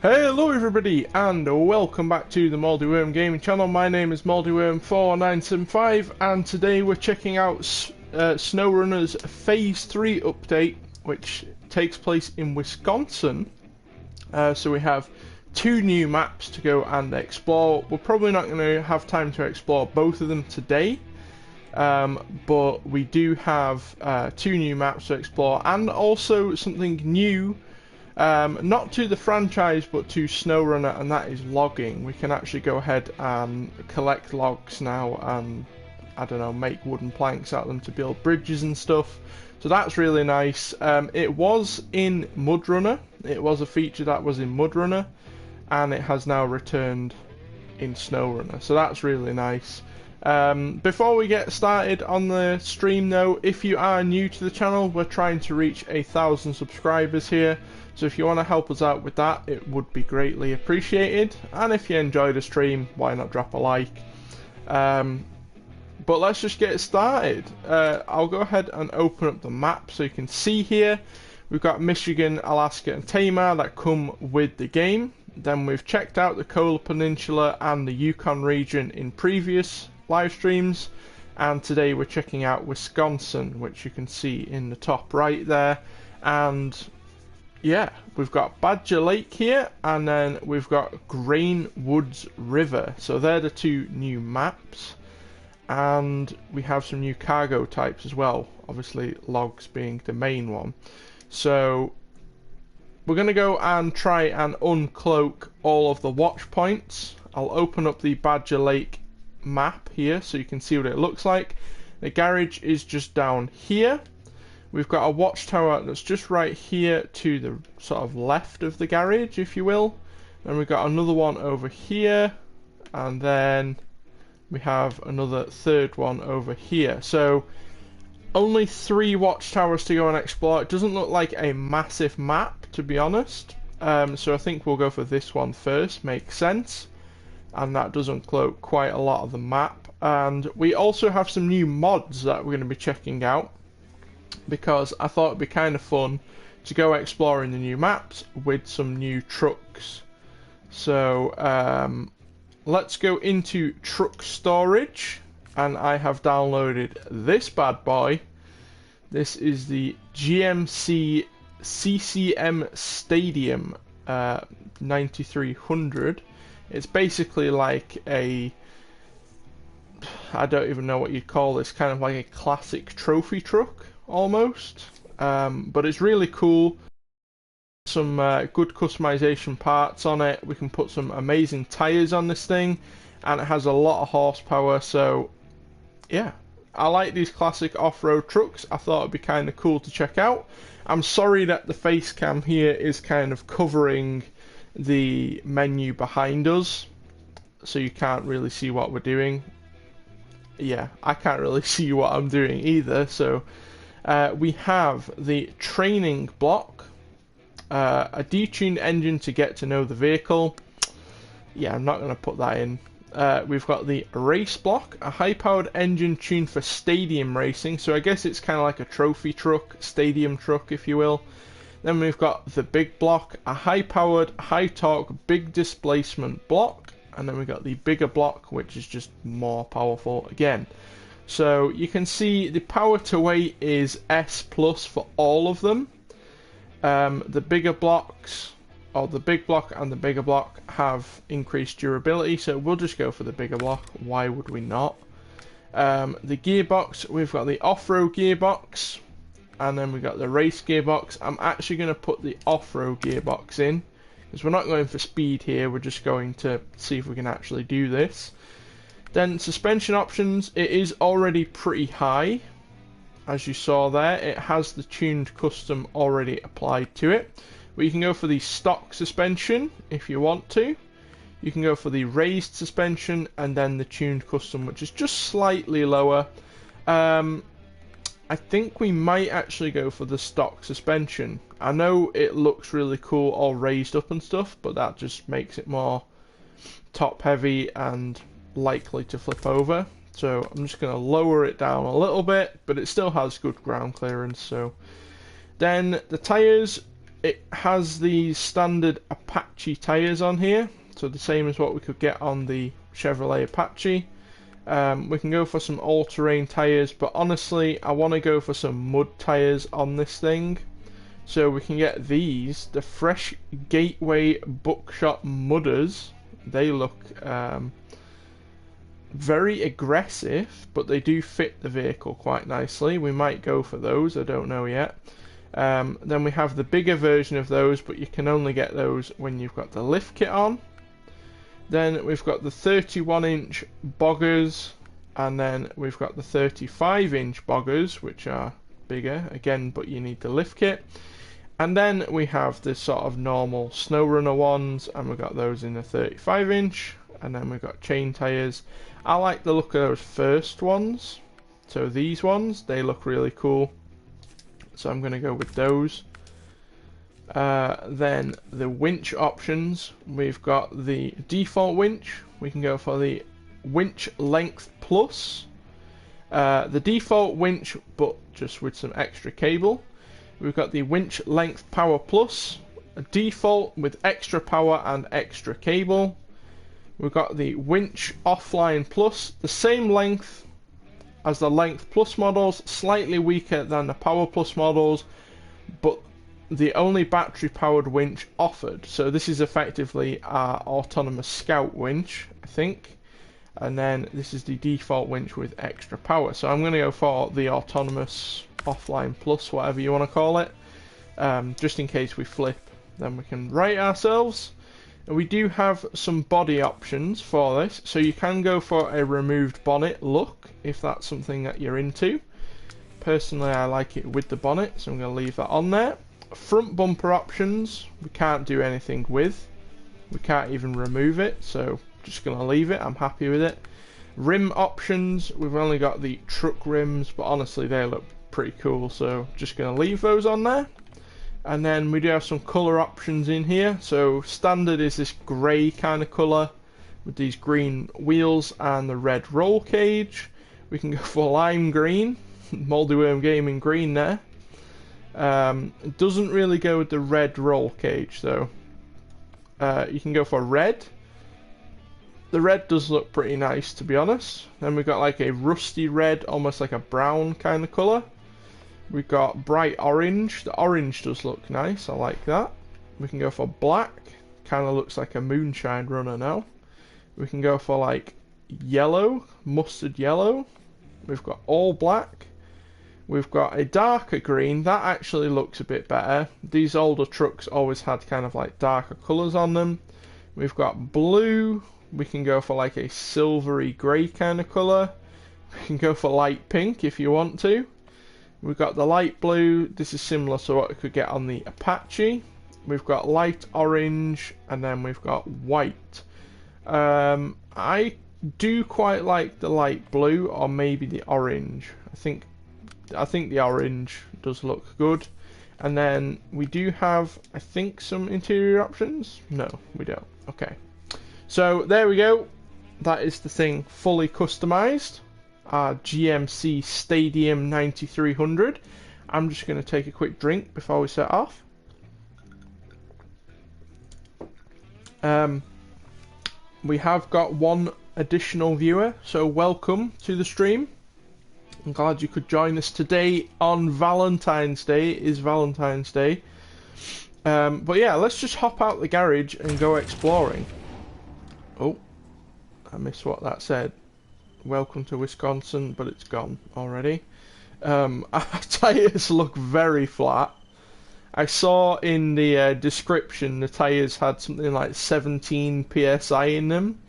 Hello everybody and welcome back to the Moldy Worm Gaming channel. My name is MoldyWorm4975 and today we're checking out SnowRunner's Phase 3 update, which takes place in Wisconsin. So we have two new maps to go and explore. We're probably not going to have time to explore both of them today, but we do have two new maps to explore and also something new. Not to the franchise, but to SnowRunner, and that is logging. We can actually go ahead and collect logs now and, I don't know, make wooden planks out of them to build bridges and stuff. So that's really nice. It was in MudRunner. It was a feature that was in MudRunner, and it has now returned in SnowRunner. So that's really nice. Before we get started on the stream though, if you are new to the channel, we're trying to reach 1,000 subscribers here. So if you want to help us out with that, it would be greatly appreciated. And if you enjoy the stream, why not drop a like? But let's just get started. I'll go ahead and open up the map so you can see here. We've got Michigan, Alaska and Tamar that come with the game. Then we've checked out the Kola Peninsula and the Yukon region in previous live streams. And today we're checking out Wisconsin, which you can see in the top right there. And yeah, we've got Badger Lake here, and then we've got Grain Woods River. So they're the two new maps, and we have some new cargo types as well, obviously logs being the main one. So we're going to go and try and uncloak all of the watch points. I'll open up the Badger Lake map here so you can see what it looks like. The garage is just down here. We've got a watchtower that's just right here to the sort of left of the garage, if you will. Then we've got another one over here, and then we have another third one over here. So only 3 watchtowers to go and explore. It doesn't look like a massive map, to be honest. So I think we'll go for this one first, makes sense. And that does uncloak quite a lot of the map. And we also have some new mods that we're going to be checking out, because I thought it'd be kind of fun to go exploring the new maps with some new trucks. So let's go into truck storage, and I have downloaded this bad boy. This is the GMC CCM Stadium 9300. It's basically like a, I don't even know what you'd call this, kind of like a classic trophy truck almost, but it's really cool. Some good customization parts on it. We can put some amazing tires on this thing, and it has a lot of horsepower. So yeah, I like these classic off-road trucks. I thought it'd be kind of cool to check out. I'm sorry that the face cam here is kind of covering the menu behind us, so you can't really see what we're doing. Yeah, I can't really see what I'm doing either. So we have the training block, a detuned engine to get to know the vehicle. Yeah, I'm not going to put that in. We've got the race block, a high-powered engine tuned for stadium racing. So I guess it's kind of like a trophy truck, stadium truck, if you will. Then we've got the big block, a high-powered, high-torque, big displacement block. And then we've got the bigger block, which is just more powerful again. So you can see the power to weight is S plus for all of them. The bigger blocks, or the big block and the bigger block, have increased durability, so we'll just go for the bigger block. Why would we not? The gearbox, we've got the off-road gearbox, and then we've got the race gearbox. I'm actually going to put the off-road gearbox in, because we're not going for speed here, we're just going to see if we can actually do this. Then suspension options, it is already pretty high, as you saw there. It has the tuned custom already applied to it. But you can go for the stock suspension if you want to. You can go for the raised suspension and then the tuned custom, which is just slightly lower. I think we might actually go for the stock suspension. I know it looks really cool all raised up and stuff, but that just makes it more top heavy and likely to flip over. So I'm just going to lower it down a little bit, but it still has good ground clearance. So then the tires, it has these standard Apache tyres on here, so the same as what we could get on the Chevrolet Apache. We can go for some all-terrain tyres, but honestly I want to go for some mud tyres on this thing. So we can get these, the Fresh Gateway Buckshot Mudders. They look very aggressive, but they do fit the vehicle quite nicely. We might go for those, I don't know yet. Then we have the bigger version of those, but you can only get those when you've got the lift kit on. Then we've got the 31-inch boggers, and then we've got the 35-inch boggers, which are bigger again, but you need the lift kit. And then we have the sort of normal SnowRunner ones, and we've got those in the 35-inch, and then we've got chain tyres. I like the look of those first ones, so these ones, they look really cool, so I'm going to go with those. Then the winch options, we've got the default winch. We can go for the winch length plus, the default winch but just with some extra cable. We've got the winch length power plus, a default with extra power and extra cable. We've got the winch offline plus, the same length as the length plus models, slightly weaker than the power plus models, but the only battery powered winch offered. So this is effectively our autonomous scout winch, I think. And then this is the default winch with extra power. So I'm going to go for the autonomous offline plus, whatever you want to call it, just in case we flip, then we can right ourselves. And we do have some body options for this, so you can go for a removed bonnet look if that's something that you're into. Personally I like it with the bonnet, so I'm going to leave that on there. Front bumper options we can't do anything with, we can't even remove it, so just going to leave it. I'm happy with it. Rim options, we've only got the truck rims, but honestly they look pretty cool, so just going to leave those on there. And then we do have some colour options in here. So standard is this grey kind of colour with these green wheels and the red roll cage. We can go for lime green, Mouldy Worm Gaming green there. It doesn't really go with the red roll cage though. You can go for red. The red does look pretty nice, to be honest. Then we've got like a rusty red, almost like a brown kind of colour. We've got bright orange. The orange does look nice, I like that. We can go for black, kind of looks like a moonshine runner now. We can go for like yellow, mustard yellow. We've got all black. We've got a darker green, that actually looks a bit better. These older trucks always had kind of like darker colours on them. We've got blue. We can go for like a silvery grey kind of colour. We can go for light pink if you want to. We've got the light blue. This is similar to what we could get on the Apache. We've got light orange, and then we've got white. I do quite like the light blue, or maybe the orange. I think the orange does look good. And then we do have, I think, some interior options. No, we don't. Okay. So there we go. That is the thing fully customized. Our GMC Stadium 9300. I'm just going to take a quick drink before we set off. We have got one additional viewer, so welcome to the stream. I'm glad you could join us today on Valentine's Day. It is Valentine's Day. But yeah, let's just hop out the garage and go exploring. Oh, I missed what that said. Welcome to Wisconsin, but it's gone already. Our tyres look very flat. I saw in the description the tyres had something like 17 psi in them,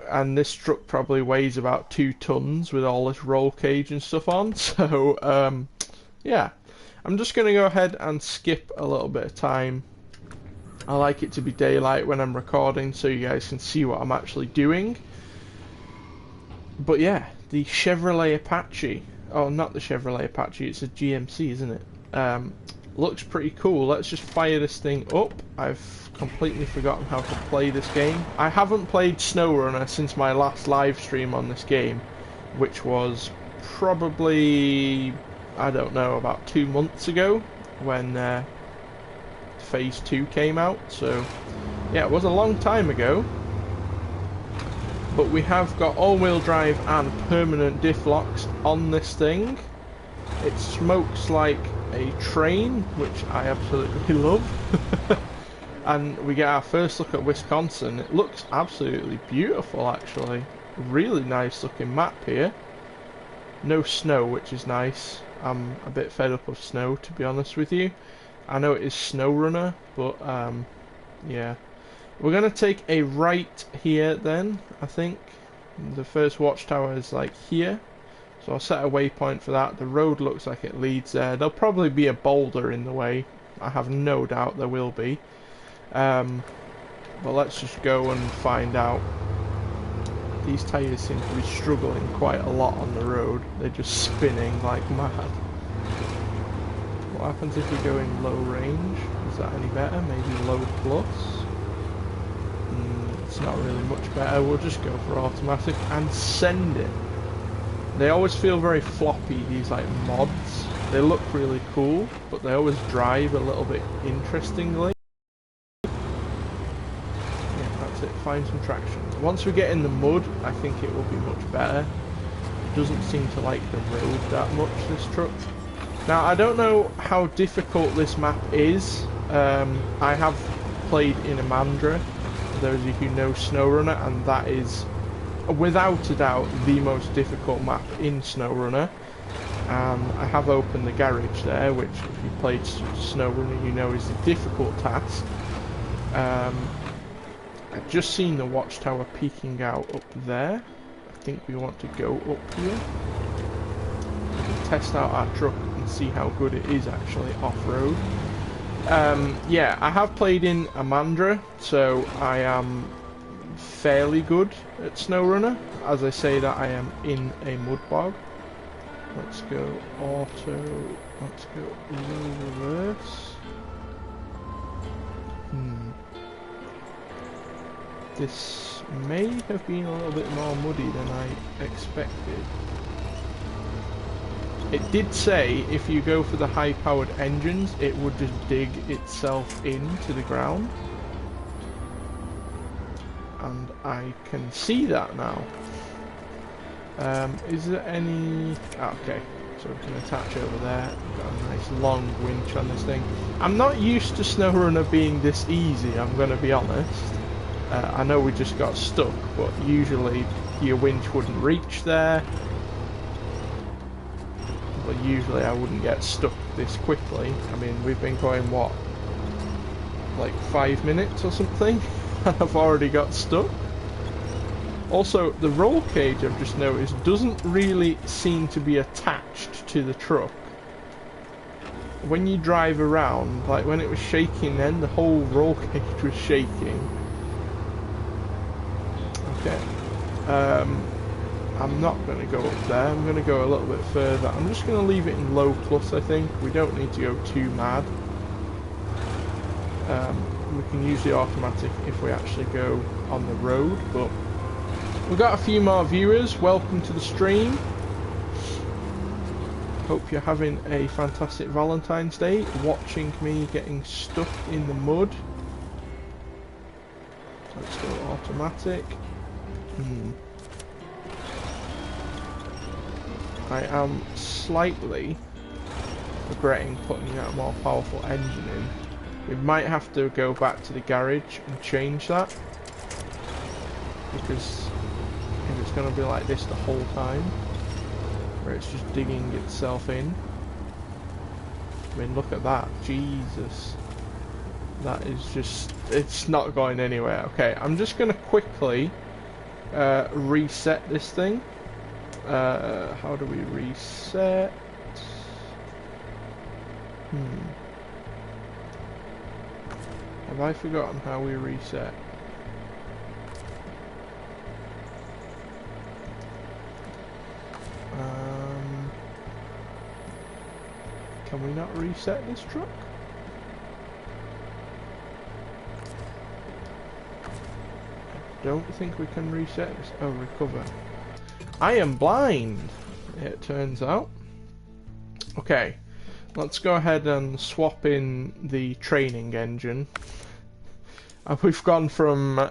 and this truck probably weighs about 2 tons with all this roll cage and stuff on. So yeah, I'm just going to go ahead and skip a little bit of time. I like it to be daylight when I'm recording so you guys can see what I'm actually doing. But yeah, the Chevrolet Apache. Oh, not the Chevrolet Apache, it's a GMC, isn't it? Looks pretty cool. Let's just fire this thing up. I've completely forgotten how to play this game. I haven't played SnowRunner since my last live stream on this game, which was probably, I don't know, about 2 months ago, when Phase 2 came out, so yeah, it was a long time ago. But we have got all-wheel drive and permanent diff locks on this thing. It smokes like a train, which I absolutely love. And we get our first look at Wisconsin. It looks absolutely beautiful, actually. Really nice looking map here. No snow, which is nice. I'm a bit fed up of snow, to be honest with you. I know it is SnowRunner, but yeah. We're going to take a right here then, I think. The first watchtower is like here. So I'll set a waypoint for that. The road looks like it leads there. There'll probably be a boulder in the way. I have no doubt there will be. But let's just go and find out. These tyres seem to be struggling quite a lot on the road. They're just spinning like mad. What happens if we go in low range? Is that any better? Maybe low plus? It's not really much better. We'll just go for automatic and send it. They always feel very floppy, these like mods. They look really cool, but they always drive a little bit interestingly. Yeah, that's it. Find some traction. Once we get in the mud, I think it will be much better. It doesn't seem to like the road that much, this truck. Now, I don't know how difficult this map is. I have played in Amandra, for those of you who know SnowRunner, and that is without a doubt the most difficult map in SnowRunner. I have opened the garage there, which if you played SnowRunner you know is a difficult task. I've just seen the watchtower peeking out up there. I think we want to go up here. We can test out our truck and see how good it is actually off-road. Yeah, I have played in Amandra, so I am fairly good at SnowRunner. As I say that, I am in a mud bog. Let's go auto, let's go low reverse. This may have been a little bit more muddy than I expected. It did say if you go for the high-powered engines, it would just dig itself into the ground. And I can see that now. Is there any... Oh, okay, so we can attach over there. We've got a nice long winch on this thing. I'm not used to SnowRunner being this easy, I'm going to be honest. I know we just got stuck, but usually your winch wouldn't reach there. But usually I wouldn't get stuck this quickly. I mean, we've been going, what, like 5 minutes or something? And I've already got stuck. Also, the roll cage, I've just noticed, doesn't really seem to be attached to the truck. When you drive around, like when it was shaking then, the whole roll cage was shaking. Okay. I'm not going to go up there, I'm going to go a little bit further. I'm just going to leave it in low plus, I think. We don't need to go too mad. We can use the automatic if we actually go on the road, but we've got a few more viewers. Welcome to the stream. Hope you're having a fantastic Valentine's Day, watching me getting stuck in the mud. Let's go automatic. I am slightly regretting putting that more powerful engine in. We might have to go back to the garage and change that, because if it's going to be like this the whole time, where it's just digging itself in. I mean, look at that, Jesus. That is just, it's not going anywhere. Okay, I'm just going to quickly reset this thing. How do we reset? Have I forgotten how we reset? Can we not reset this truck? I don't think we can reset this. Oh, recover. I am blind, it turns out. Okay, let's go ahead and swap in the training engine. And we've gone from,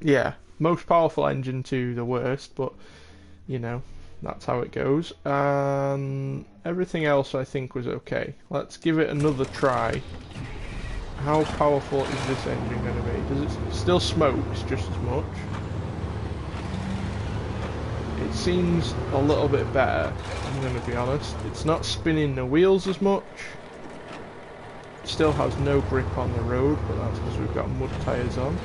yeah, most powerful engine to the worst, but, you know, that's how it goes. And everything else I think was okay. Let's give it another try. How powerful is this engine going to be? Does it still smokes just as much? It seems a little bit better, I'm going to be honest. It's not spinning the wheels as much. It still has no grip on the road, but that's because we've got mud tyres on.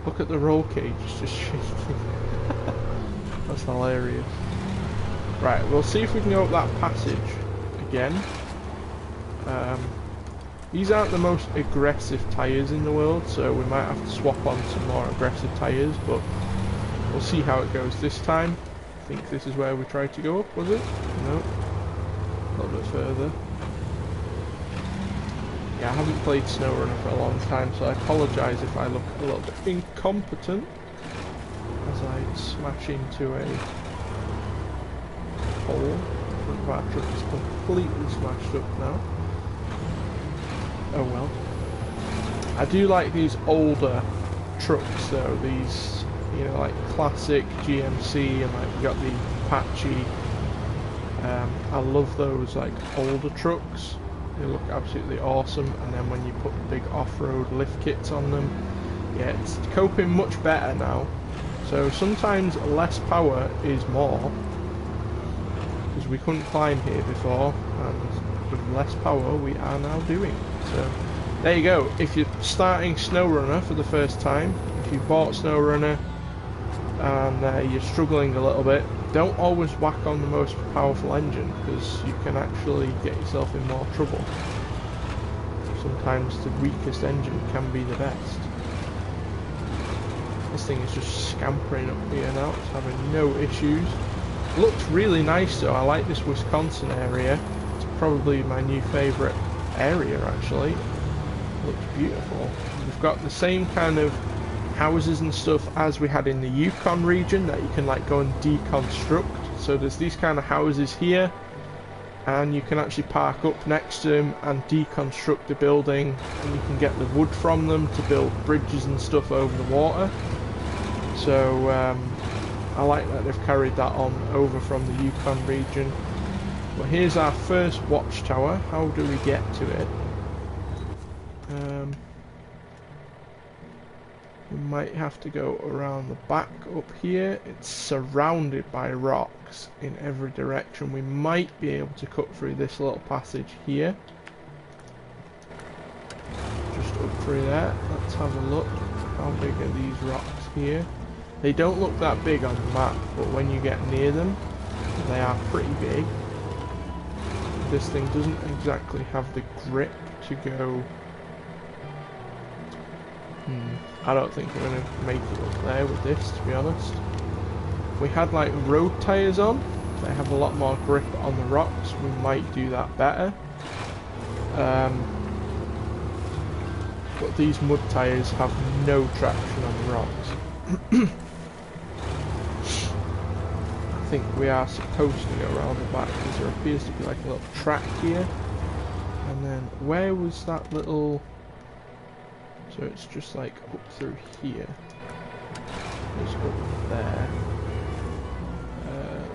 Look at the roll cage, it's just shaking. That's hilarious. Right, we'll see if we can go up that passage again. These aren't the most aggressive tyres in the world, so we might have to swap on some more aggressive tyres, but we'll see how it goes this time. I think this is where we tried to go up, was it? No. A little bit further. Yeah, I haven't played SnowRunner for a long time, so I apologise if I look a little bit incompetent as I smash into a hole. The front of our truck is completely smashed up now. Oh well. I do like these older trucks though, these, you know, like classic GMC, and like we got the Apache. I love those like older trucks. They look absolutely awesome, and then when you put the big off-road lift kits on them, yeah, it's coping much better now. So sometimes less power is more, because we couldn't climb here before, and with less power we are now doing. So there you go. If you're starting SnowRunner for the first time, if you bought SnowRunner and you're struggling a little bit, don't always whack on the most powerful engine, because you can actually get yourself in more trouble. Sometimes the weakest engine can be the best. This thing is just scampering up here now, it's having no issues. Looks really nice though, I like this Wisconsin area. It's probably my new favourite area actually. Looks beautiful. We've got the same kind of houses and stuff as we had in the Yukon region that you can like go and deconstruct. So there's these kind of houses here, and you can actually park up next to them and deconstruct the building, and you can get the wood from them to build bridges and stuff over the water. So I like that they've carried that on over from the Yukon region. But here's our first Watchtower. How do we get to it? We might have to go around the back up here. It's surrounded by rocks in every direction. We might be able to cut through this little passage here. Just up through there. Let's have a look. How big are these rocks here? They don't look that big on the map, but when you get near them, they are pretty big. This thing doesn't exactly have the grip to go... I don't think we're going to make it up there with this, to be honest. We had like road tyres on, they have a lot more grip on the rocks, we might do that better. But these mud tyres have no traction on the rocks. I think we are supposed to go around the back because there appears to be like a little track here. And then where was that little... So it's just like up through here. Just up there.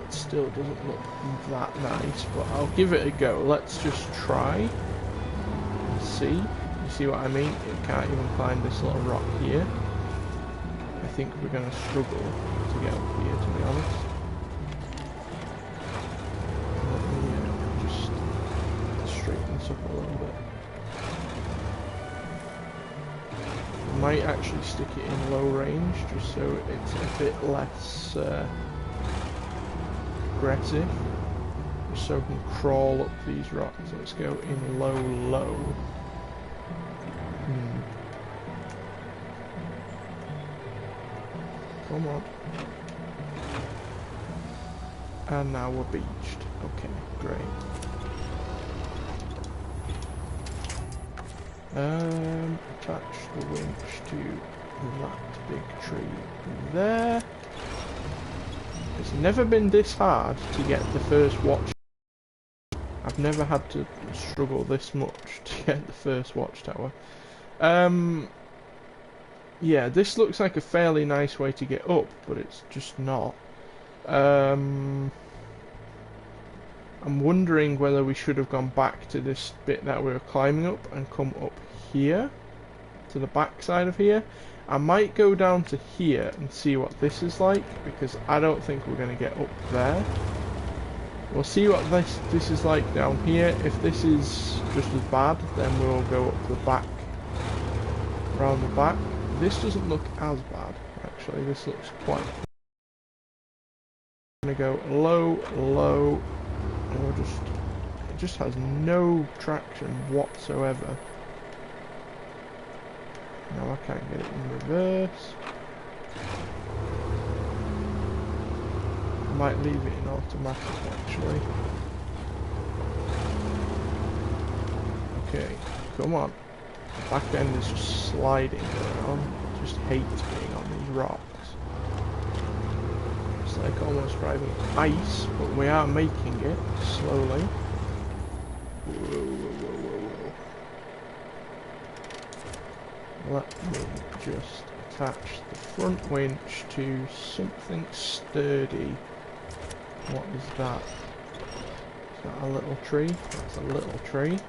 It still doesn't look that nice, but I'll give it a go. Let's just try and see. You see what I mean? It can't even climb this little rock here. I think we're going to struggle to get up here, to be honest. Let me just straighten this up a little bit. Might actually stick it in low range just so it's a bit less aggressive, just so we can crawl up these rocks. Let's go in low. Come on. And now we're beached. Okay, great. Attach the winch to that big tree there. It's never been this hard to get the first watch I've never had to struggle this much to get the first Watchtower. Yeah, this looks like a fairly nice way to get up, but it's just not. I'm wondering whether we should have gone back to this bit that we were climbing up and come up here, to the back side of here. I might go down to here and see what this is like, because I don't think we're going to get up there. We'll see what this is like down here. If this is just as bad, then we'll go up the back, around the back. This doesn't look as bad, actually. This looks quite... I'm going to go low, low, and we'll just... It just has no traction whatsoever. Now I can't get it in reverse. I might leave it in automatic, actually. Okay, come on. The back end is just sliding around. Just hates being on these rocks. It's like almost driving ice, but we are making it slowly. Whoa, whoa, whoa, whoa, whoa. Let me just attach the front winch to something sturdy. What is that? Is that a little tree? That's a little tree.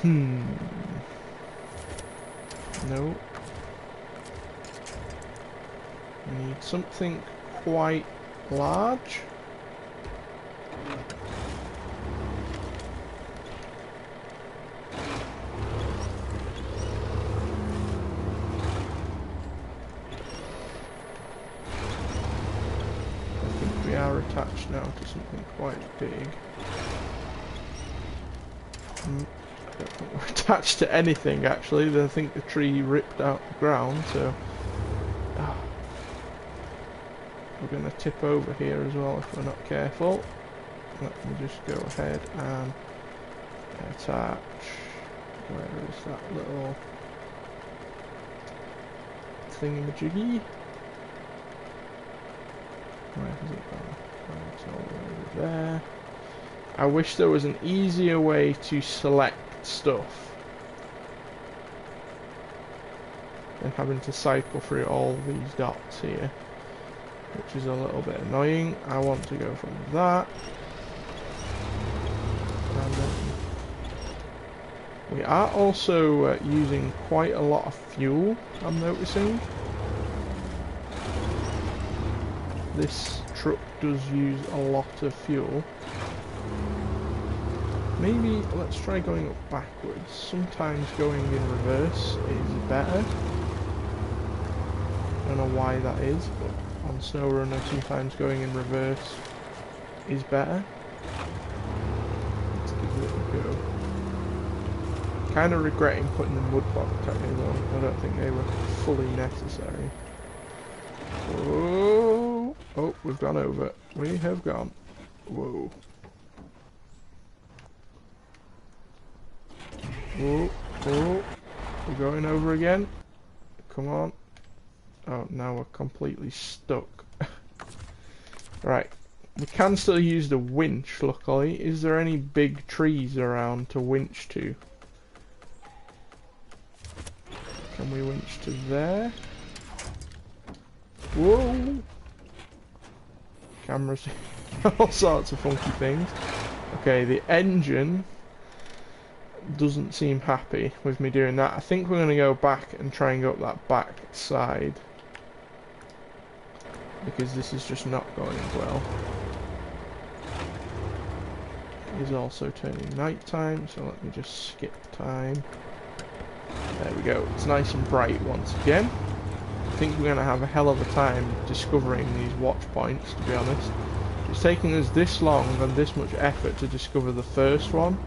No. We need something quite large. I think we are attached now to something quite big. I don't think we're attached to anything actually. I think the tree ripped out the ground, so we're going to tip over here as well if we're not careful. Let me just go ahead and attach. Where is that little thingamajiggy? Where has it gone? Oh, it's all the way over there. I wish there was an easier way to select stuff than having to cycle through all these dots here, which is a little bit annoying. I want to go from that, and then we are also using quite a lot of fuel, I'm noticing. This truck does use a lot of fuel. Maybe let's try going up backwards. Sometimes going in reverse is better. Don't know why that is, but on SnowRunner sometimes going in reverse is better. Let's give it a go. Kind of regretting putting the mud box tires on. I don't think they were fully necessary. Oh, oh, we've gone over. We have gone. Whoa. Whoa, whoa, we're going over again. Come on. Oh, now we're completely stuck. Right, we can still use the winch, luckily. Is there any big trees around to winch to? Can we winch to there? Whoa! Cameras, all sorts of funky things. Okay, the engine doesn't seem happy with me doing that. I think we're going to go back and try and go up that back side, because this is just not going well. It is also turning night time, so let me just skip time. There we go. It's nice and bright once again. I think we're going to have a hell of a time discovering these watch points, to be honest. It's taking us this long and this much effort to discover the first one.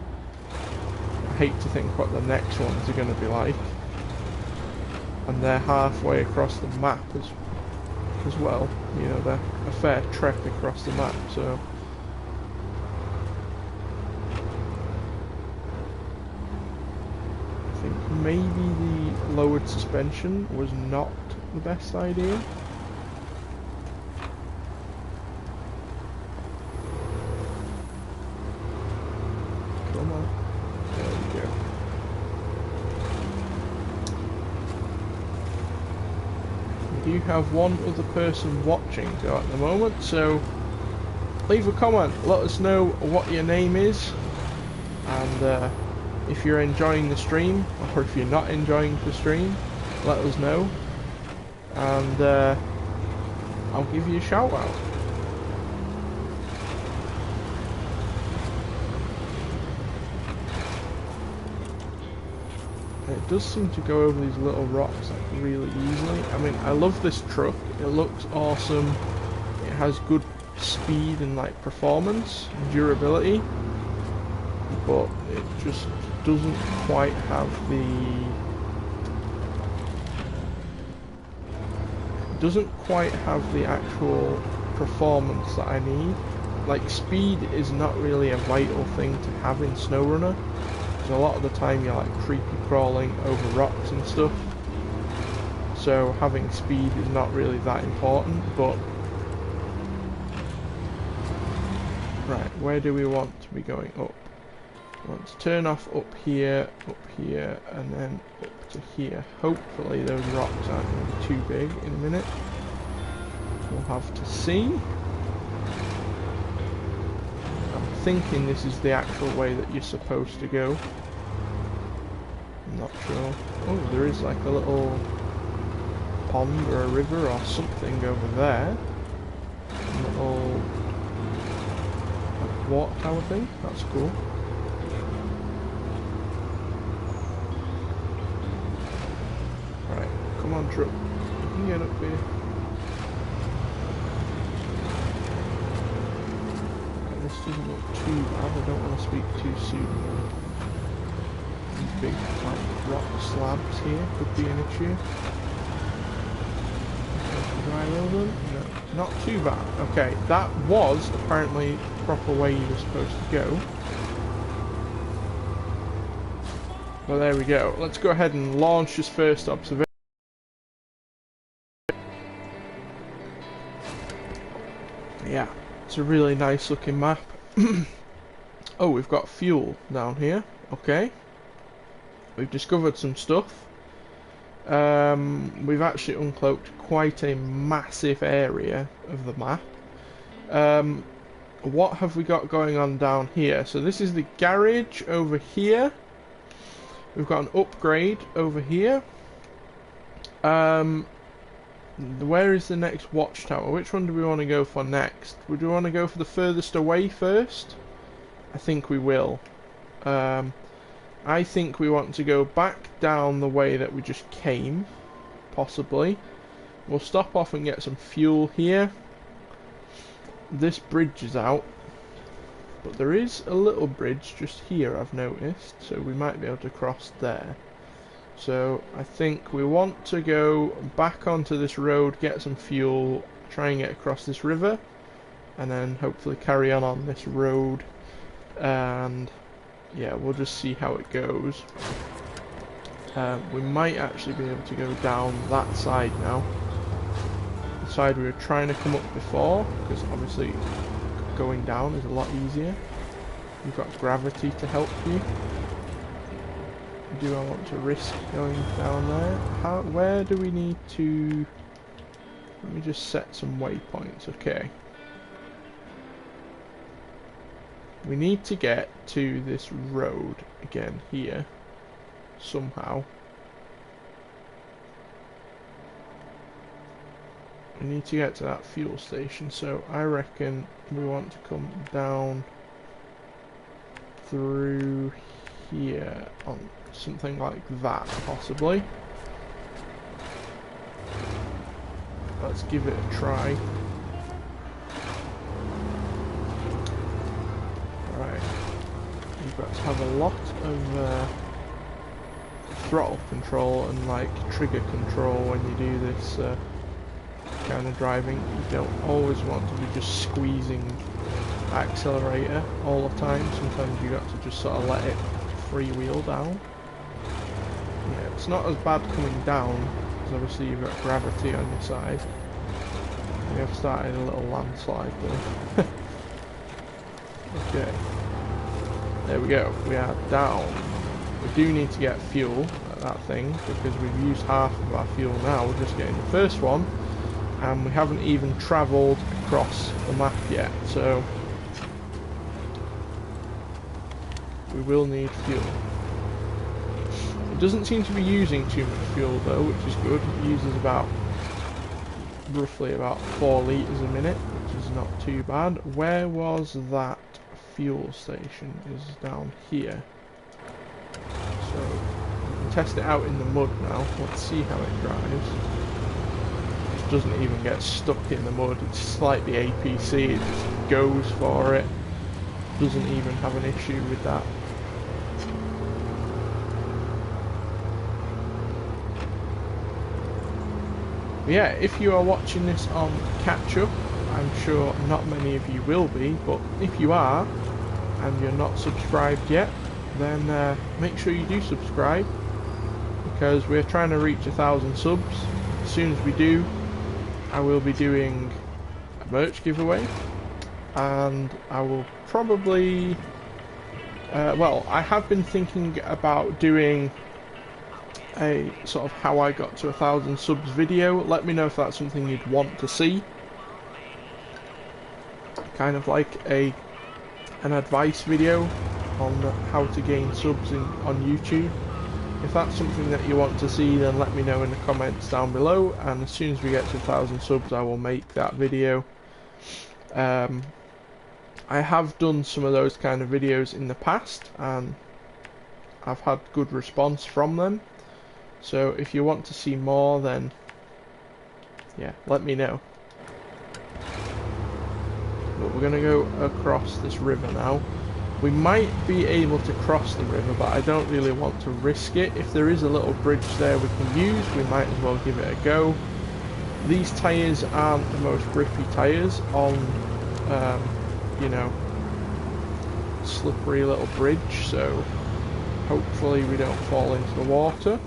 I hate to think what the next ones are going to be like, and they're halfway across the map as well. You know, they're a fair trek across the map, so I think maybe the lowered suspension was not the best idea. do have one other person watching though at the moment, so leave a comment, let us know what your name is, and if you're enjoying the stream, or if you're not enjoying the stream, let us know, and I'll give you a shout out. It does seem to go over these little rocks like really easily. I mean, I love this truck. It looks awesome. It has good speed and like performance, durability, but it just doesn't quite have the actual performance that I need. Like, speed is not really a vital thing to have in SnowRunner. A lot of the time you're like creepy crawling over rocks and stuff, so having speed is not really that important. But right, where do we want to be going? Up. We want to turn off up here, and then up to here. Hopefully those rocks aren't going to be too big in a minute. We'll have to see. Thinking this is the actual way that you're supposed to go. I'm not sure. Oh, there is like a little pond or a river or something over there. A little like, Watchtower thing. That's cool. Right, come on, truck. You can get up here. This doesn't look too bad. I don't want to speak too soon. These big like, rock slabs here could be an issue. Do I know them? No, not too bad. Okay, that was apparently the proper way you were supposed to go. Well, there we go. Let's go ahead and launch this first observation. Yeah. It's a really nice looking map. Oh, we've got fuel down here. Okay. We've discovered some stuff. We've actually uncloaked quite a massive area of the map. What have we got going on down here? So this is the garage over here. We've got an upgrade over here. Where is the next watchtower? Which one do we want to go for next? Would we want to go for the furthest away first? I think we will. I think we want to go back down the way that we just came, possibly. We'll stop off and get some fuel here. This bridge is out, but there is a little bridge just here I've noticed, so we might be able to cross there. So I think we want to go back onto this road, get some fuel, try and get across this river, and then hopefully carry on this road, and yeah, we'll just see how it goes. We might actually be able to go down that side now, the side we were trying to come up before, because obviously going down is a lot easier. You've got gravity to help you. Do I want to risk going down there? Where do we need to... Let me just set some waypoints, okay. We need to get to this road again here, somehow. We need to get to that fuel station, so I reckon we want to come down through here on something like that, possibly. Let's give it a try. Right, you've got to have a lot of throttle control and like trigger control when you do this kind of driving. You don't always want to be just squeezing accelerator all the time. Sometimes you got to just sort of let it freewheel down. Yeah, it's not as bad coming down, because obviously you've got gravity on your side. We have started a little landslide there. Okay. There we go. We are down. We do need to get fuel. that thing because we've used half of our fuel now. We're just getting the first one, and we haven't even travelled across the map yet, so we will need fuel. It doesn't seem to be using too much fuel though, which is good. It uses roughly about 4 litres a minute, which is not too bad. Where was that fuel station? Is down here. So we can test it out in the mud now. Let's see how it drives. It doesn't even get stuck in the mud. It's like the APC. It just goes for it. Doesn't even have an issue with that. Yeah, if you are watching this on catch up, I'm sure not many of you will be, but if you are and you're not subscribed yet, then make sure you do subscribe, because we're trying to reach 1,000 subs. As soon as we do, I will be doing a merch giveaway, and I will probably well, I have been thinking about doing a sort of how I got to 1,000 subs video. Let me know if that's something you'd want to see. Kind of like an advice video on how to gain subs on YouTube. If that's something that you want to see, then let me know in the comments down below, and as soon as we get to 1,000 subs I will make that video. I have done some of those kind of videos in the past and I've had good response from them. So if you want to see more, then yeah, let me know. But we're going to go across this river now. We might be able to cross the river, but I don't really want to risk it. If there is a little bridge there we can use, we might as well give it a go. These tyres aren't the most grippy tyres on, you know, slippery little bridge, so hopefully we don't fall into the water.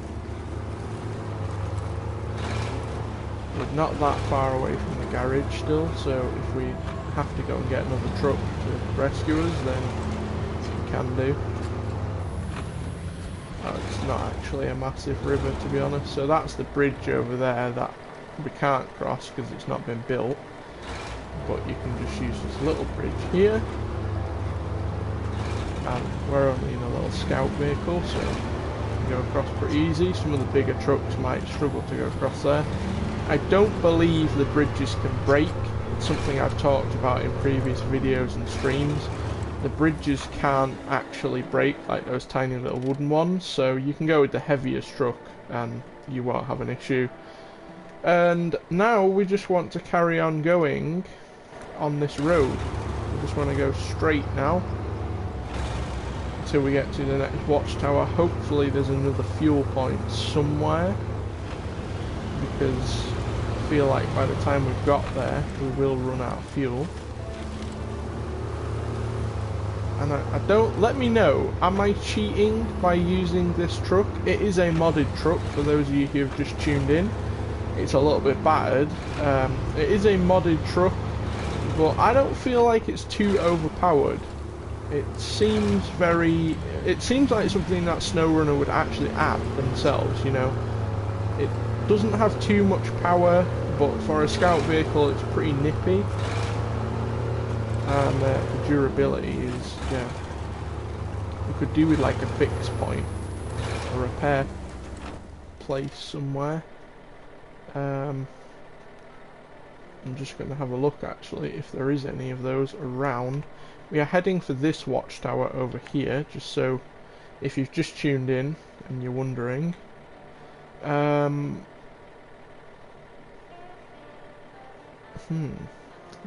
We're not that far away from the garage still, so if we have to go and get another truck to rescue us, then we can do. It's not actually a massive river, to be honest, so that's the bridge over there that we can't cross because it's not been built, but you can just use this little bridge here, and we're only in a little scout vehicle, so we can go across pretty easy. Some of the bigger trucks might struggle to go across there. I don't believe the bridges can break. It's something I've talked about in previous videos and streams. The bridges can't actually break like those tiny little wooden ones, so you can go with the heaviest truck and you won't have an issue. And now we just want to carry on going on this road. We just want to go straight now until we get to the next watchtower. Hopefully there's another fuel point somewhere, because I feel like by the time we've got there we will run out of fuel. And I don't, let me know, am I cheating by using this truck? It is a modded truck for those of you who have just tuned in. It's a little bit battered. It is a modded truck, but I don't feel like it's too overpowered. It seems like something that SnowRunner would actually add themselves, you know. It doesn't have too much power, but for a scout vehicle it's pretty nippy. And the durability is, yeah. We could do with like a fix point, a repair place somewhere. I'm just going to have a look actually if there is any of those around. We are heading for this watchtower over here, just so if you've just tuned in and you're wondering.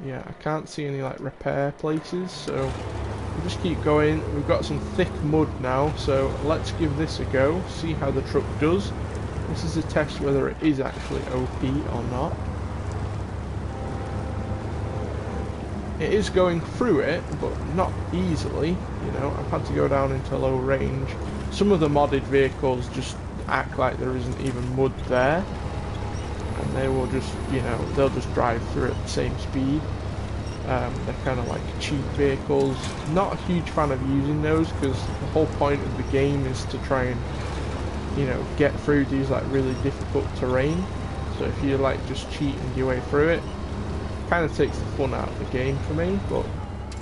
Yeah, I can't see any like repair places, so we'll just keep going. We've got some thick mud now, so let's give this a go, see how the truck does. This is a test whether it is actually OP or not. It is going through it, but not easily, you know. I've had to go down into low range. Some of the modded vehicles just act like there isn't even mud there, and they will just, you know, they'll just drive through at the same speed. They're kind of like cheap vehicles. Not a huge fan of using those, because the whole point of the game is to try and, you know, get through these like really difficult terrain. So if you're like just cheating your way through it, kind of takes the fun out of the game for me. But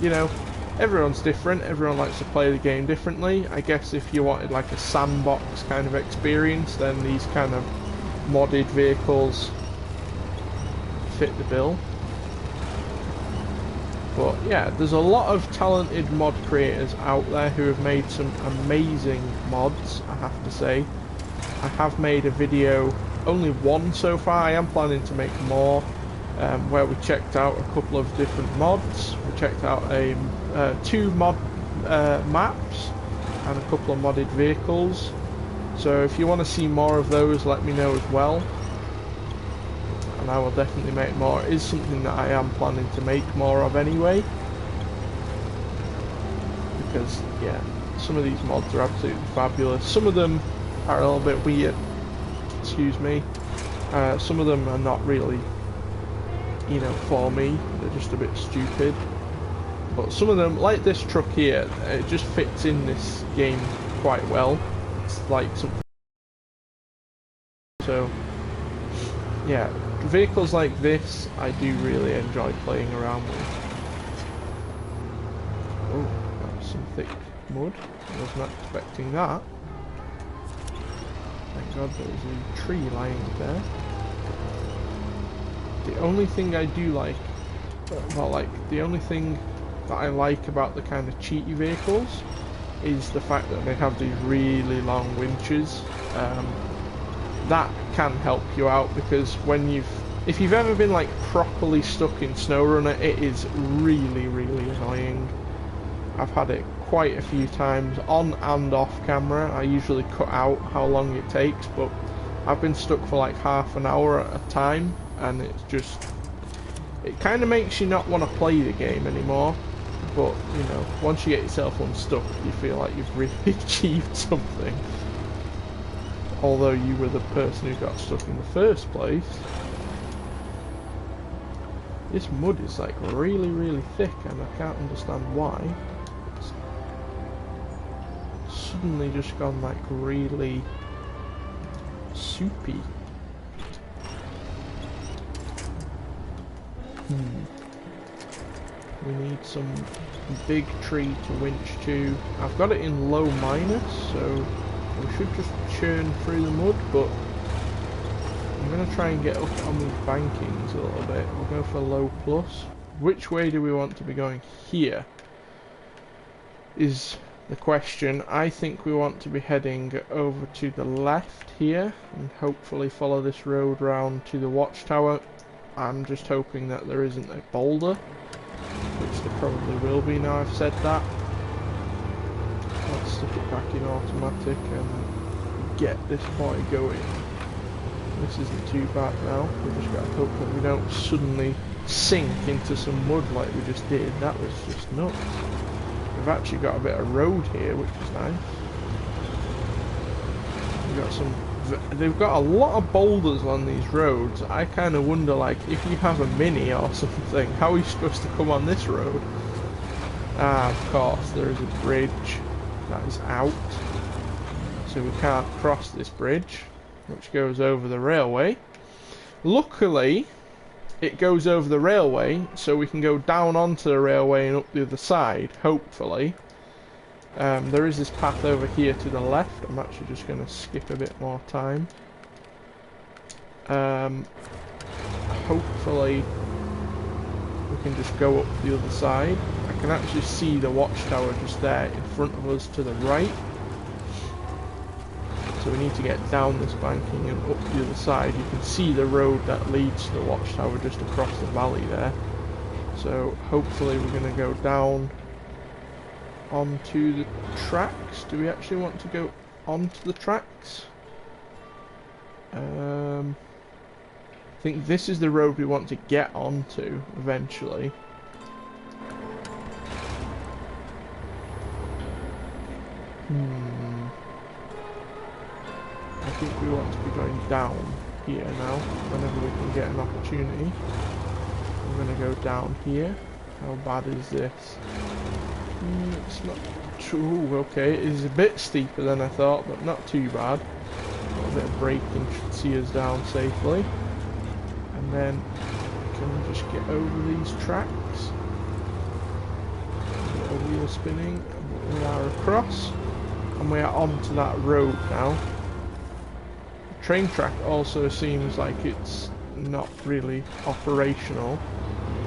you know, everyone's different, everyone likes to play the game differently. I guess if you wanted like a sandbox kind of experience, then these kind of modded vehicles fit the bill. But yeah, there's a lot of talented mod creators out there who have made some amazing mods, I have to say. I have made a video, only one so far, I am planning to make more, where we checked out a couple of different mods. We checked out two mod maps and a couple of modded vehicles. So if you want to see more of those, let me know as well. And I will definitely make more. It is something that I am planning to make more of anyway. Because, yeah, some of these mods are absolutely fabulous. Some of them are a little bit weird. Excuse me. Some of them are not really, you know, for me. They're just a bit stupid. But some of them, like this truck here, it just fits in this game quite well. It's like something. So, yeah, vehicles like this I do really enjoy playing around with. Oh, that was some thick mud. I was not expecting that. Thank God there was a tree lying there. The only thing I do like, well, like, the only thing that I like about the kind of cheaty vehicles is the fact that they have these really long winches. That can help you out, because when if you've ever been like properly stuck in SnowRunner, it is really annoying. I've had it quite a few times on and off camera. I usually cut out how long it takes, but I've been stuck for like half an hour at a time, and it's just, it kind of makes you not want to play the game anymore. But you know, once you get yourself unstuck, you feel like you've really achieved something. Although you were the person who got stuck in the first place. This mud is like really thick, and I can't understand why. It's suddenly just gone like really soupy. We need some big tree to winch to. I've got it in low minus, so we should just churn through the mud, but I'm going to try and get up on these bankings a little bit. We'll go for low plus. Which way do we want to be going? Here is the question. I think we want to be heading over to the left here and hopefully follow this road round to the Watchtower. I'm just hoping that there isn't a boulder, which there probably will be now I've said that. Let's stick it back in automatic and get this boy going. This isn't too bad now. We've just got to hope that we don't suddenly sink into some mud like we just did. That was just nuts. We've actually got a bit of road here, which is nice. We've got some. They've got a lot of boulders on these roads. I kind of wonder, like, if you have a mini or something, how are you supposed to come on this road? Ah, of course, there is a bridge that is out, so we can't cross this bridge, which goes over the railway. Luckily, it goes over the railway, so we can go down onto the railway and up the other side, hopefully. There is this path over here to the left. I'm actually just going to skip a bit more time. Hopefully we can just go up the other side. I can actually see the Watchtower just there in front of us to the right. So we need to get down this banking and up the other side. You can see the road that leads to the Watchtower just across the valley there. So hopefully we're going to go down onto the tracks. Do we actually want to go onto the tracks? I think this is the road we want to get onto eventually. I think we want to be going down here now whenever we can get an opportunity. I'm going to go down here. How bad is this? It's not too okay. It is a bit steeper than I thought, but not too bad. little bit of braking should see us down safely. And then can we just get over these tracks? A little wheel spinning, and we are across. And we are onto that road now. The train track also seems like it's not really operational.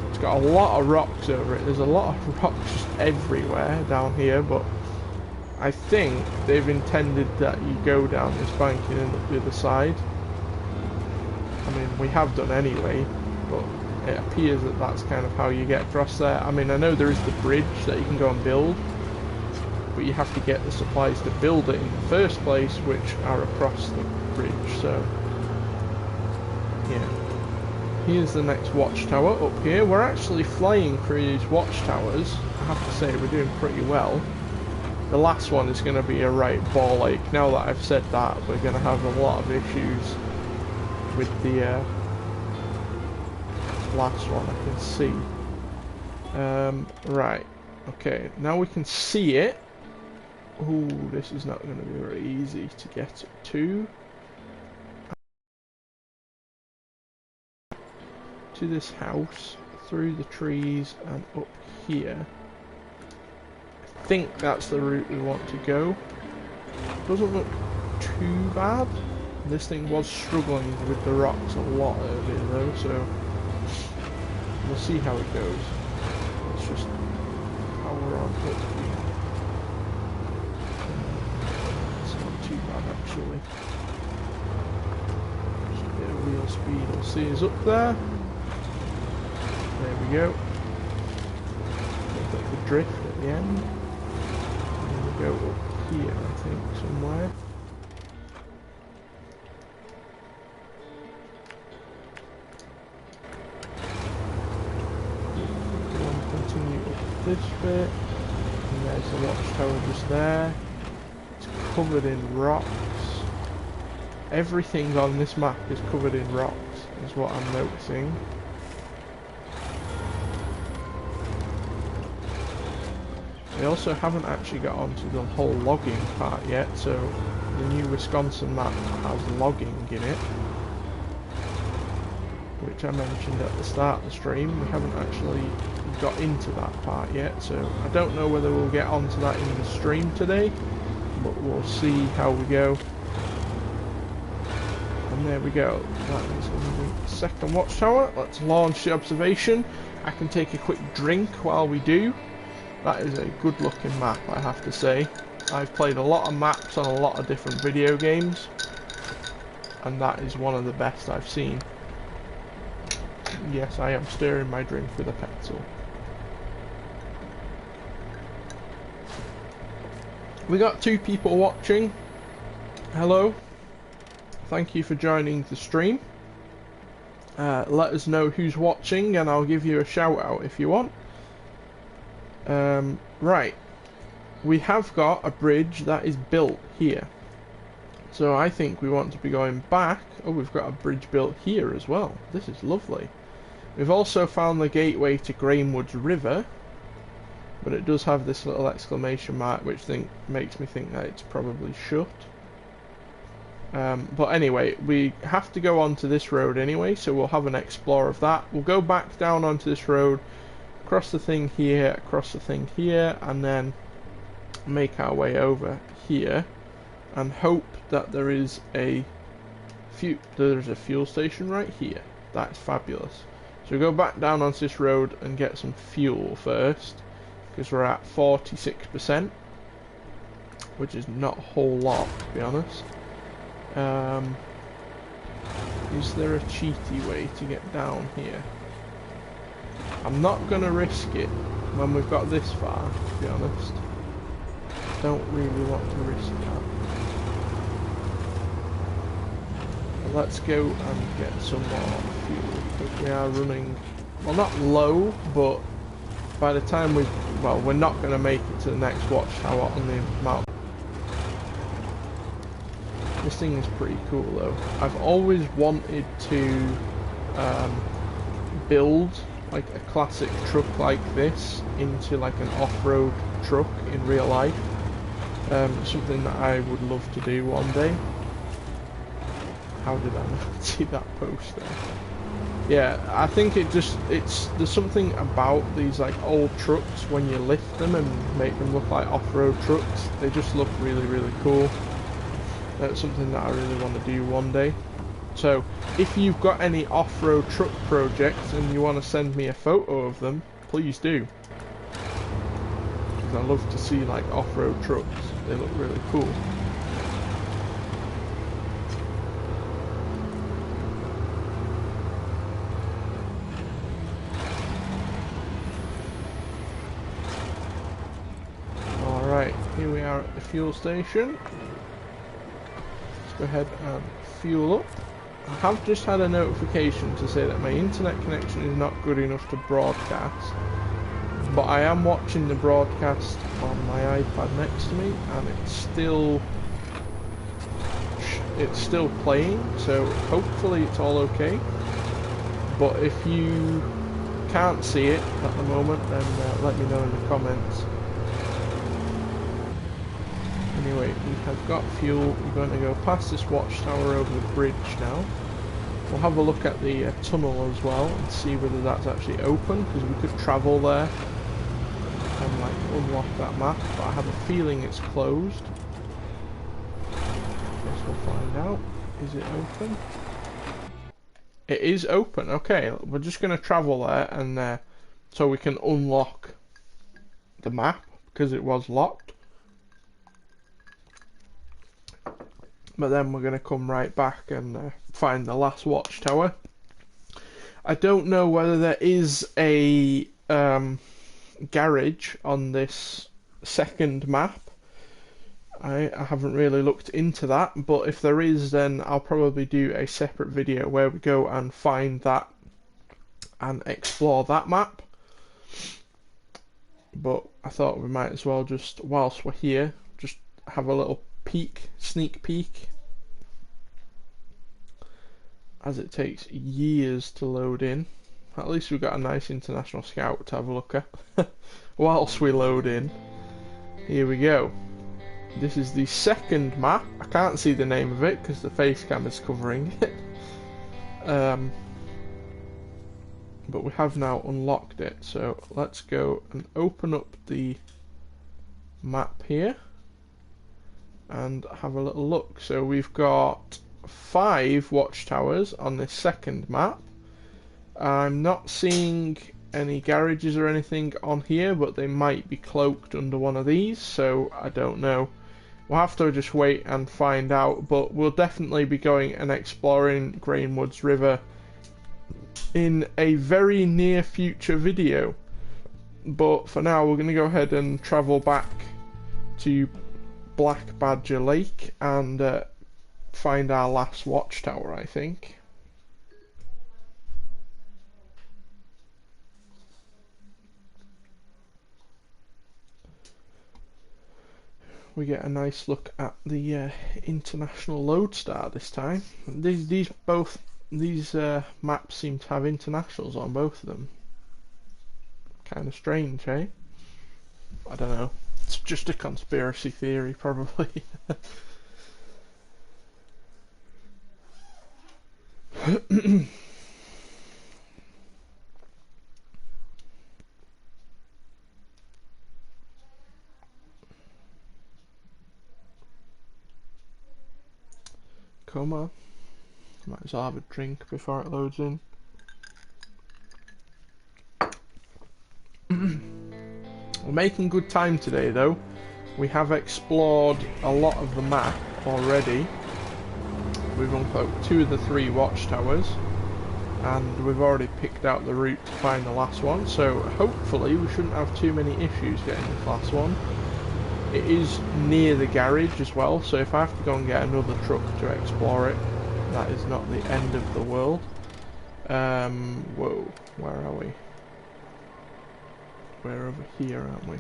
It's got a lot of rocks over it. There's a lot of rocks just everywhere down here, but I think they've intended that you go down this bank and end up the other side. I mean, we have done anyway, but it appears that that's kind of how you get across there. I mean, I know there is the bridge that you can go and build, but you have to get the supplies to build it in the first place, which are across the bridge. So yeah, here's the next watchtower up here. We're actually flying through these watchtowers. I have to say we're doing pretty well. The last one is going to be a right ball ache. Now that I've said that, we're going to have a lot of issues with the last one, I can see. Right, okay, now we can see it. Ooh, this is not going to be very easy to get to. To this house, through the trees and up here. I think that's the route we want to go. Doesn't look too bad. This thing was struggling with the rocks a lot earlier though, so we'll see how it goes. Let's just power on up here. It's not too bad actually. Just a bit of wheel speed will see us up there. There we go. Got the drift at the end. And we go up here, I think, somewhere. Continue up this bit. And there's the watchtower just there. It's covered in rocks. Everything on this map is covered in rocks, is what I'm noticing. We also haven't actually got onto the whole logging part yet, so the new Wisconsin map has logging in it, which I mentioned at the start of the stream. We haven't actually got into that part yet, so I don't know whether we'll get onto that in the stream today, but we'll see how we go. And there we go, that is the second watchtower. Let's launch the observation. I can take a quick drink while we do. That is a good looking map, I have to say. I've played a lot of maps on a lot of different video games, and that is one of the best I've seen. Yes, I am stirring my drink with a pencil. We got 2 people watching. Hello. Thank you for joining the stream. Let us know who's watching and I'll give you a shout out if you want. Right, we have got a bridge that is built here, so I think we want to be going back. Oh, we've got a bridge built here as well. This is lovely. We've also found the gateway to Grainwoods River, but it does have this little exclamation mark which makes me think that it's probably shut. But anyway, we have to go onto this road anyway, so we'll have an explore of that. We'll go back down onto this road, across the thing here, across the thing here, and then make our way over here and hope that there is a fuel station right here. That's fabulous. So we go back down onto this road and get some fuel first, because we're at 46%, which is not a whole lot to be honest. Is there a cheaty way to get down here? I'm not going to risk it when we've got this far, to be honest. Don't really want to risk that. But let's go and get some more fuel, because we are running, well, not low, but by the time we're not going to make it to the next watchtower on the map. This thing is pretty cool though. I've always wanted to build like a classic truck like this into like an off-road truck in real life. Something that I would love to do one day. How did I not see that post there? Yeah, I think there's something about these like old trucks when you lift them and make them look like off-road trucks. They just look really, really cool. That's something that I really want to do one day. So, if you've got any off-road truck projects and you want to send me a photo of them, please do. Because I love to see like off-road trucks. They look really cool. Alright, here we are at the fuel station. Let's go ahead and fuel up. I have just had a notification to say that my internet connection is not good enough to broadcast, but I am watching the broadcast on my iPad next to me, and it's still playing, so hopefully it's all okay. But if you can't see it at the moment, then let me know in the comments. Anyway, we have got fuel. We're going to go past this watchtower over the bridge now. We'll have a look at the tunnel as well and see whether that's actually open, because we could travel there and like unlock that map, but I have a feeling it's closed. Guess we'll find out. Is it open? It is open. Okay, we're just going to travel there and so we can unlock the map, because it was locked. But then we're going to come right back and find the last watchtower. I don't know whether there is a garage on this second map. I haven't really looked into that, but if there is, then I'll probably do a separate video where we go and find that and explore that map. But I thought we might as well just, whilst we're here, just have a little sneak peek, as it takes years to load in. At least we've got a nice international scout to have a look at whilst we load in. Here we go. This is the second map. I can't see the name of it because the face cam is covering it. But we have now unlocked it, so let's go and open up the map here and have a little look. So we've got 5 watchtowers on this second map. I'm not seeing any garages or anything on here, but they might be cloaked under one of these, so I don't know. We'll have to just wait and find out, but we'll definitely be going and exploring Grainwoods River in a very near future video. But for now, we're going to go ahead and travel back to Black Badger Lake and find our last watchtower, I think. We get a nice look at the international lodestar this time. These maps seem to have internationals on both of them. Kind of strange, eh? I don't know. It's just a conspiracy theory, probably. Come on. Might as well have a drink before it loads in. We're making good time today though. We have explored a lot of the map already. We've unlocked 2 of the 3 watchtowers, and we've already picked out the route to find the last one, so hopefully we shouldn't have too many issues getting this last one. It is near the garage as well, so if I have to go and get another truck to explore it, that is not the end of the world. Whoa, where are we? We're over here, aren't we?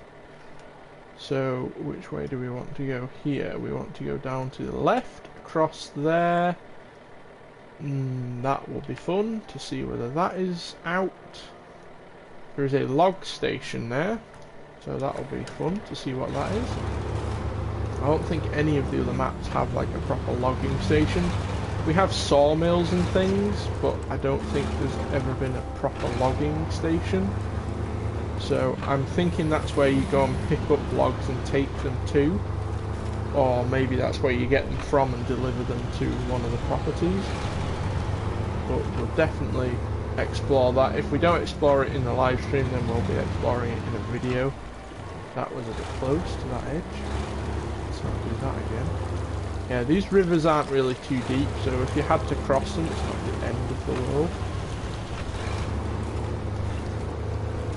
So, which way do we want to go? Here, we want to go down to the left, across there. That will be fun to see whether that is out. There is a log station there, so that will be fun to see what that is. I don't think any of the other maps have like a proper logging station. We have sawmills and things, but I don't think there's ever been a proper logging station. So I'm thinking that's where you go and pick up logs and take them to. Or maybe that's where you get them from and deliver them to one of the properties. But we'll definitely explore that. If we don't explore it in the live stream, then we'll be exploring it in a video. That was a bit close to that edge. Let's not do that again. Yeah, these rivers aren't really too deep, so if you had to cross them, it's not the end of the world.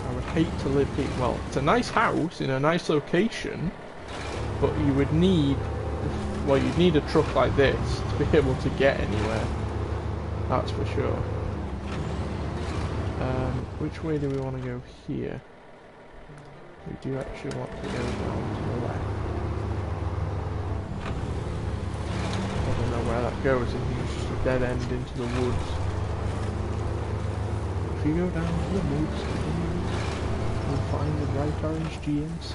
I would hate to live here. Well, it's a nice house in a nice location, but you would need, well, you'd need a truck like this to be able to get anywhere. That's for sure. Which way do we want to go here? We do actually want to go down to the left. I don't know where that goes. I think it's just a dead end into the woods. If you go down to the woods, you'll find the bright orange GMC.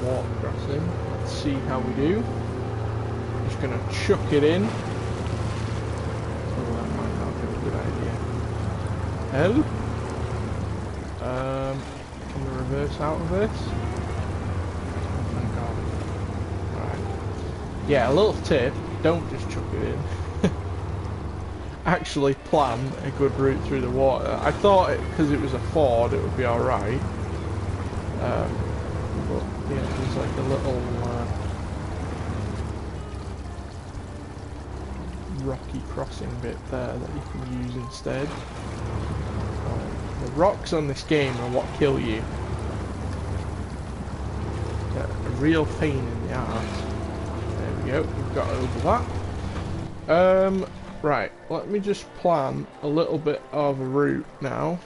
Walk crossing. Let's see how we do. Just gonna chuck it in. Oh, that might not be a good idea. Hello? Can we reverse out of this? Oh, thank God. Right. Yeah, a little tip, don't just chuck it in. Actually plan a good route through the water. I thought because it was a ford it would be alright. But yeah, there's like a little rocky crossing bit there that you can use instead. The rocks on this game are what kill you. They're a real pain in the arse. There we go, we've got over that. Right, let me just plan a little bit of a route now.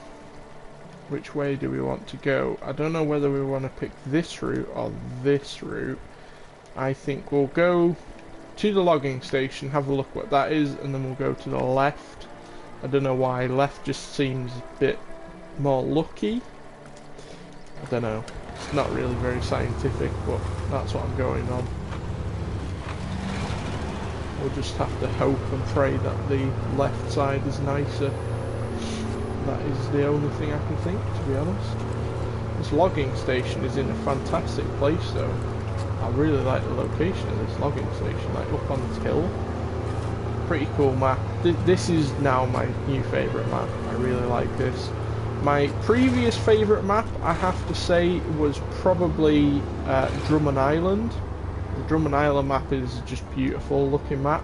Which way do we want to go? I don't know whether we want to pick this route or this route. I think we'll go to the logging station, have a look what that is, and then we'll go to the left. I don't know why, left just seems a bit more lucky. I don't know. It's not really very scientific, but that's what I'm going on. We'll just have to hope and pray that the left side is nicer. That is the only thing I can think, to be honest. This logging station is in a fantastic place though. I really like the location of this logging station, like up on this hill. Pretty cool map. This is now my new favourite map. I really like this. My previous favourite map, I have to say, was probably Drummond Island. The Drummond Island map is just beautiful looking map.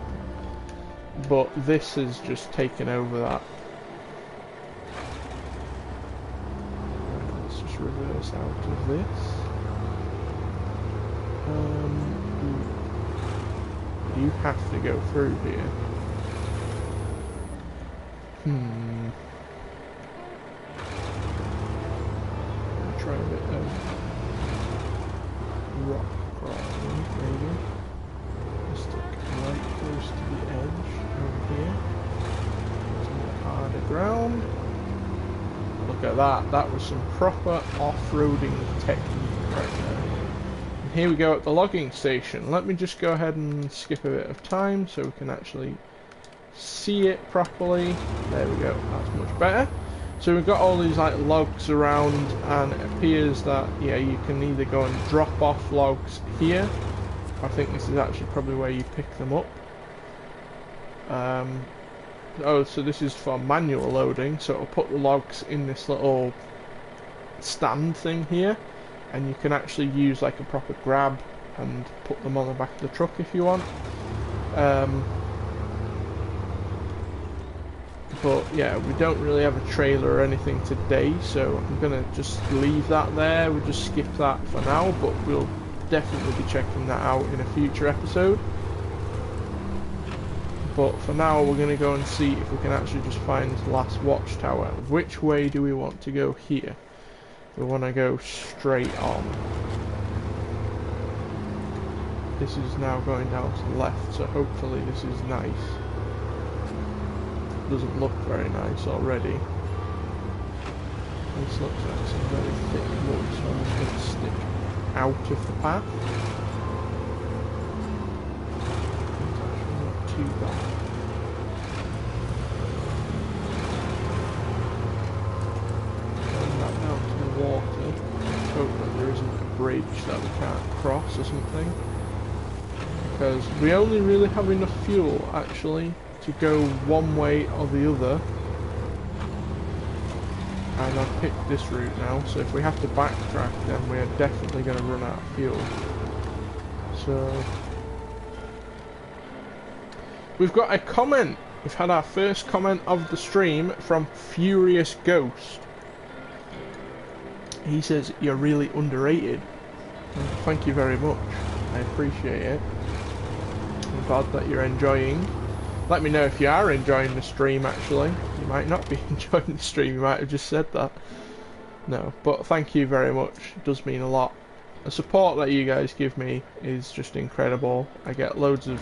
But this has just taken over that. Reverse out of this. You have to go through here. I'll try a bit of rock crawling, maybe. Just stick right close to the edge over here. Some harder ground. Look at that, that was some proper off-roading technique right there. And here we go at the logging station. Let me just go ahead and skip a bit of time so we can actually see it properly. There we go, that's much better. So we've got all these like logs around, and it appears that, yeah, you can either go and drop off logs here. I think this is actually probably where you pick them up. Oh, so this is for manual loading, so it'll put the logs in this little stand thing here, and you can actually use like a proper grab and put them on the back of the truck if you want. But yeah, we don't really have a trailer or anything today, so I'm gonna just leave that there. We'll just skip that for now, but we'll definitely be checking that out in a future episode. But for now, we're going to go and see if we can actually just find the last watchtower. Which way do we want to go here? We want to go straight on. This is now going down to the left, so hopefully this is nice. Doesn't look very nice already. This looks like some very thick wood, so I'm just going to stick out of the path. It's actually not too bad. Going back down to the water. Hope that there isn't a bridge that we can't cross or something. Because we only really have enough fuel, actually, to go one way or the other. And I've picked this route now, so if we have to backtrack, then we're definitely going to run out of fuel. So we've got a comment. We've had our first comment of the stream from Furious Ghost. He says, "You're really underrated." And thank you very much. I appreciate it. I'm glad that you're enjoying. Let me know if you are enjoying the stream, actually. You might not be enjoying the stream, you might have just said that. No, but thank you very much. It does mean a lot. The support that you guys give me is just incredible. I get loads of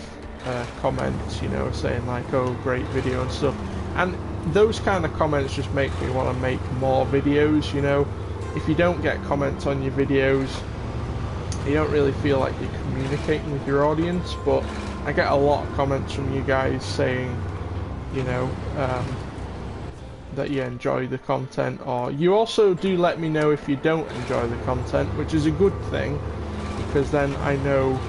comments, you know, saying like, "Oh, great video" and stuff. And those kind of comments just make me want to make more videos, you know. If you don't get comments on your videos, you don't really feel like you're communicating with your audience, but I get a lot of comments from you guys saying, you know, that you enjoy the content, or you also do let me know if you don't enjoy the content, which is a good thing, because then I know,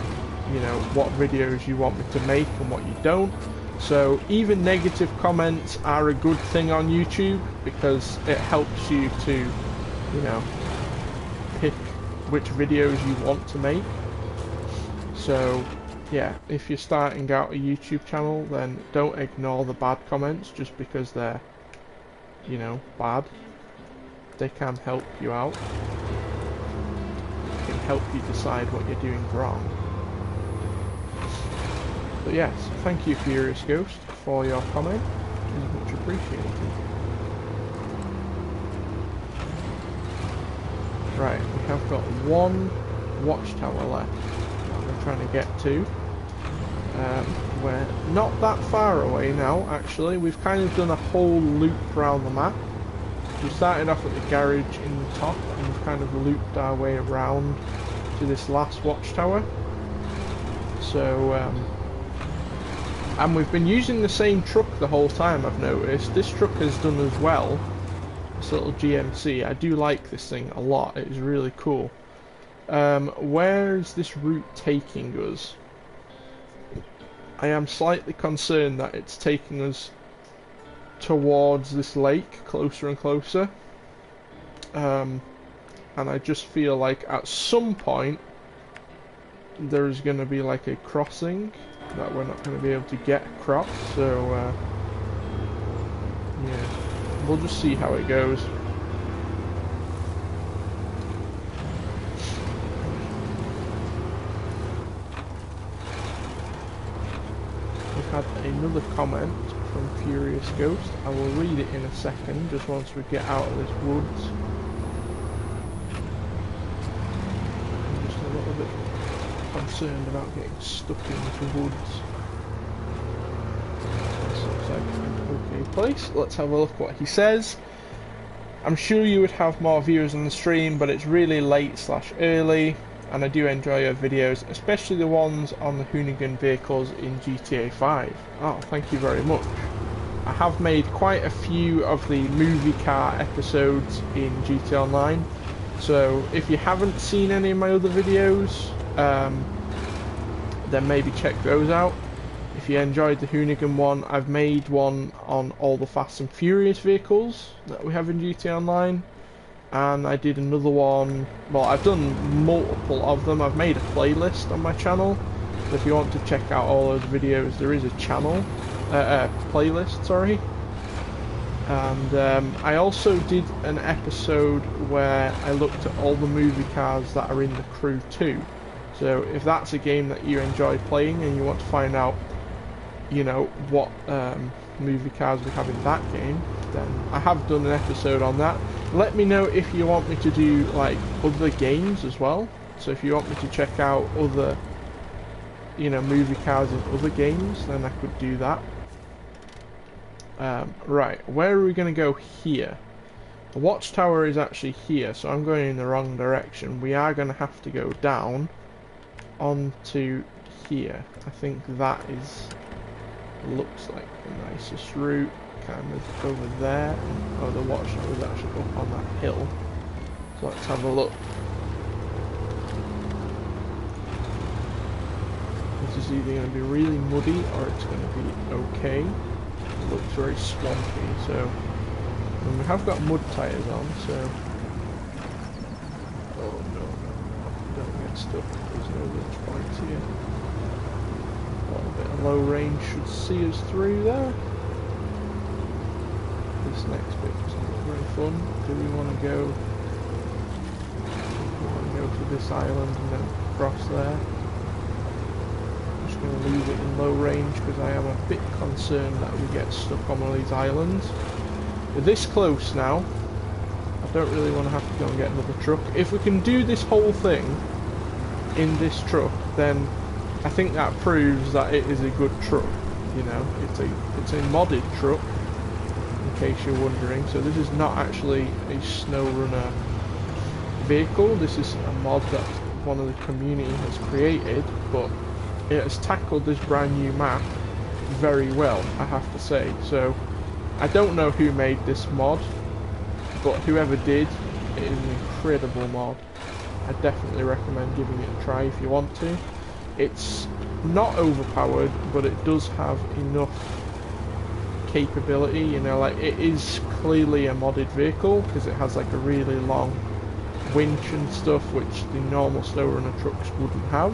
you know, what videos you want me to make and what you don't. So even negative comments are a good thing on YouTube, because it helps you to, you know, pick which videos you want to make. So yeah, if you're starting out a YouTube channel, then don't ignore the bad comments just because they're, you know, bad. They can help you out. They can help you decide what you're doing wrong. But yes, thank you, Furious Ghost, for your comment. It is much appreciated. Right, we have got one watchtower left that we're trying to get to. We're not that far away now, actually. We've kind of done a whole loop around the map. We started off at the garage in the top, and we've kind of looped our way around to this last watchtower. So, and we've been using the same truck the whole time, I've noticed. This truck has done as well. This little GMC. I do like this thing a lot. It is really cool. Where is this route taking us? I am slightly concerned that it's taking us towards this lake, closer and closer. And I just feel like at some point there's going to be like a crossing that we're not going to be able to get across. So yeah, we'll just see how it goes. Had another comment from Furious Ghost. I will read it in a second, just once we get out of this woods. I'm just a little bit concerned about getting stuck into woods. This looks like an okay place. Let's have a look what he says. "I'm sure you would have more viewers on the stream, but it's really late/early. And I do enjoy your videos, especially the ones on the Hoonigan vehicles in GTA 5. Oh, thank you very much. I have made quite a few of the movie car episodes in GTA Online, so if you haven't seen any of my other videos, then maybe check those out. If you enjoyed the Hoonigan one, I've made one on all the Fast and Furious vehicles that we have in GTA Online. And I did another one, well, I've done multiple of them. I've made a playlist on my channel, so if you want to check out all those videos, there is a channel, playlist, sorry. And I also did an episode where I looked at all the movie cars that are in The Crew 2. So if that's a game that you enjoy playing and you want to find out, you know, what movie cars we have in that game, then I have done an episode on that. Let me know if you want me to do like other games as well. So if you want me to check out other, you know, movie cars in other games, then I could do that. Right, where are we going to go here? The Watchtower is actually here, so I'm going in the wrong direction. We are going to have to go down onto here. I think that looks like the nicest route, kind of over there. Oh, the Watchtower is actually up on that hill. So let's have a look. This is either going to be really muddy or it's going to be okay. It looks very swampy, so... And we have got mud tyres on, so... Oh no, don't get stuck. There's no winch points here. A little bit of low range should see us through there. This next bit doesn't look very fun. Do we want to go... We want to go to this island and then cross there. I'm just going to leave it in low range because I am a bit concerned that we get stuck on one of these islands. We're this close now. I don't really want to have to go and get another truck. If we can do this whole thing in this truck, then I think that proves that it is a good truck. You know, it's a modded truck, in case you're wondering. So this is not actually a SnowRunner vehicle. This is a mod that one of the community has created, but it has tackled this brand new map very well, I have to say. So I don't know who made this mod, but whoever did, it is an incredible mod. I definitely recommend giving it a try if you want to. It's not overpowered, but it does have enough capability, you know, like it is clearly a modded vehicle because it has like a really long winch and stuff which the normal SnowRunner trucks wouldn't have.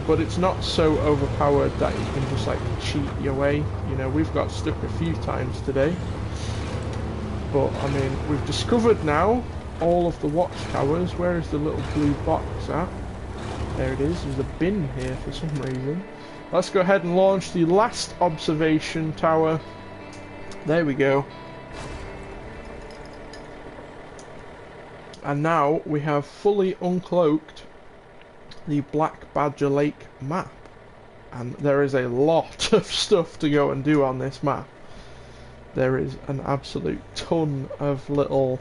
But it's not so overpowered that you can just like cheat your way. You know, we've got stuck a few times today. But I mean, we've discovered now all of the watchtowers. Where is the little blue box at? There it is. There's a bin here for some reason. Let's go ahead and launch the last observation tower. There we go. And now we have fully uncloaked the Black Badger Lake map, and there is a lot of stuff to go and do on this map. There is an absolute ton of little,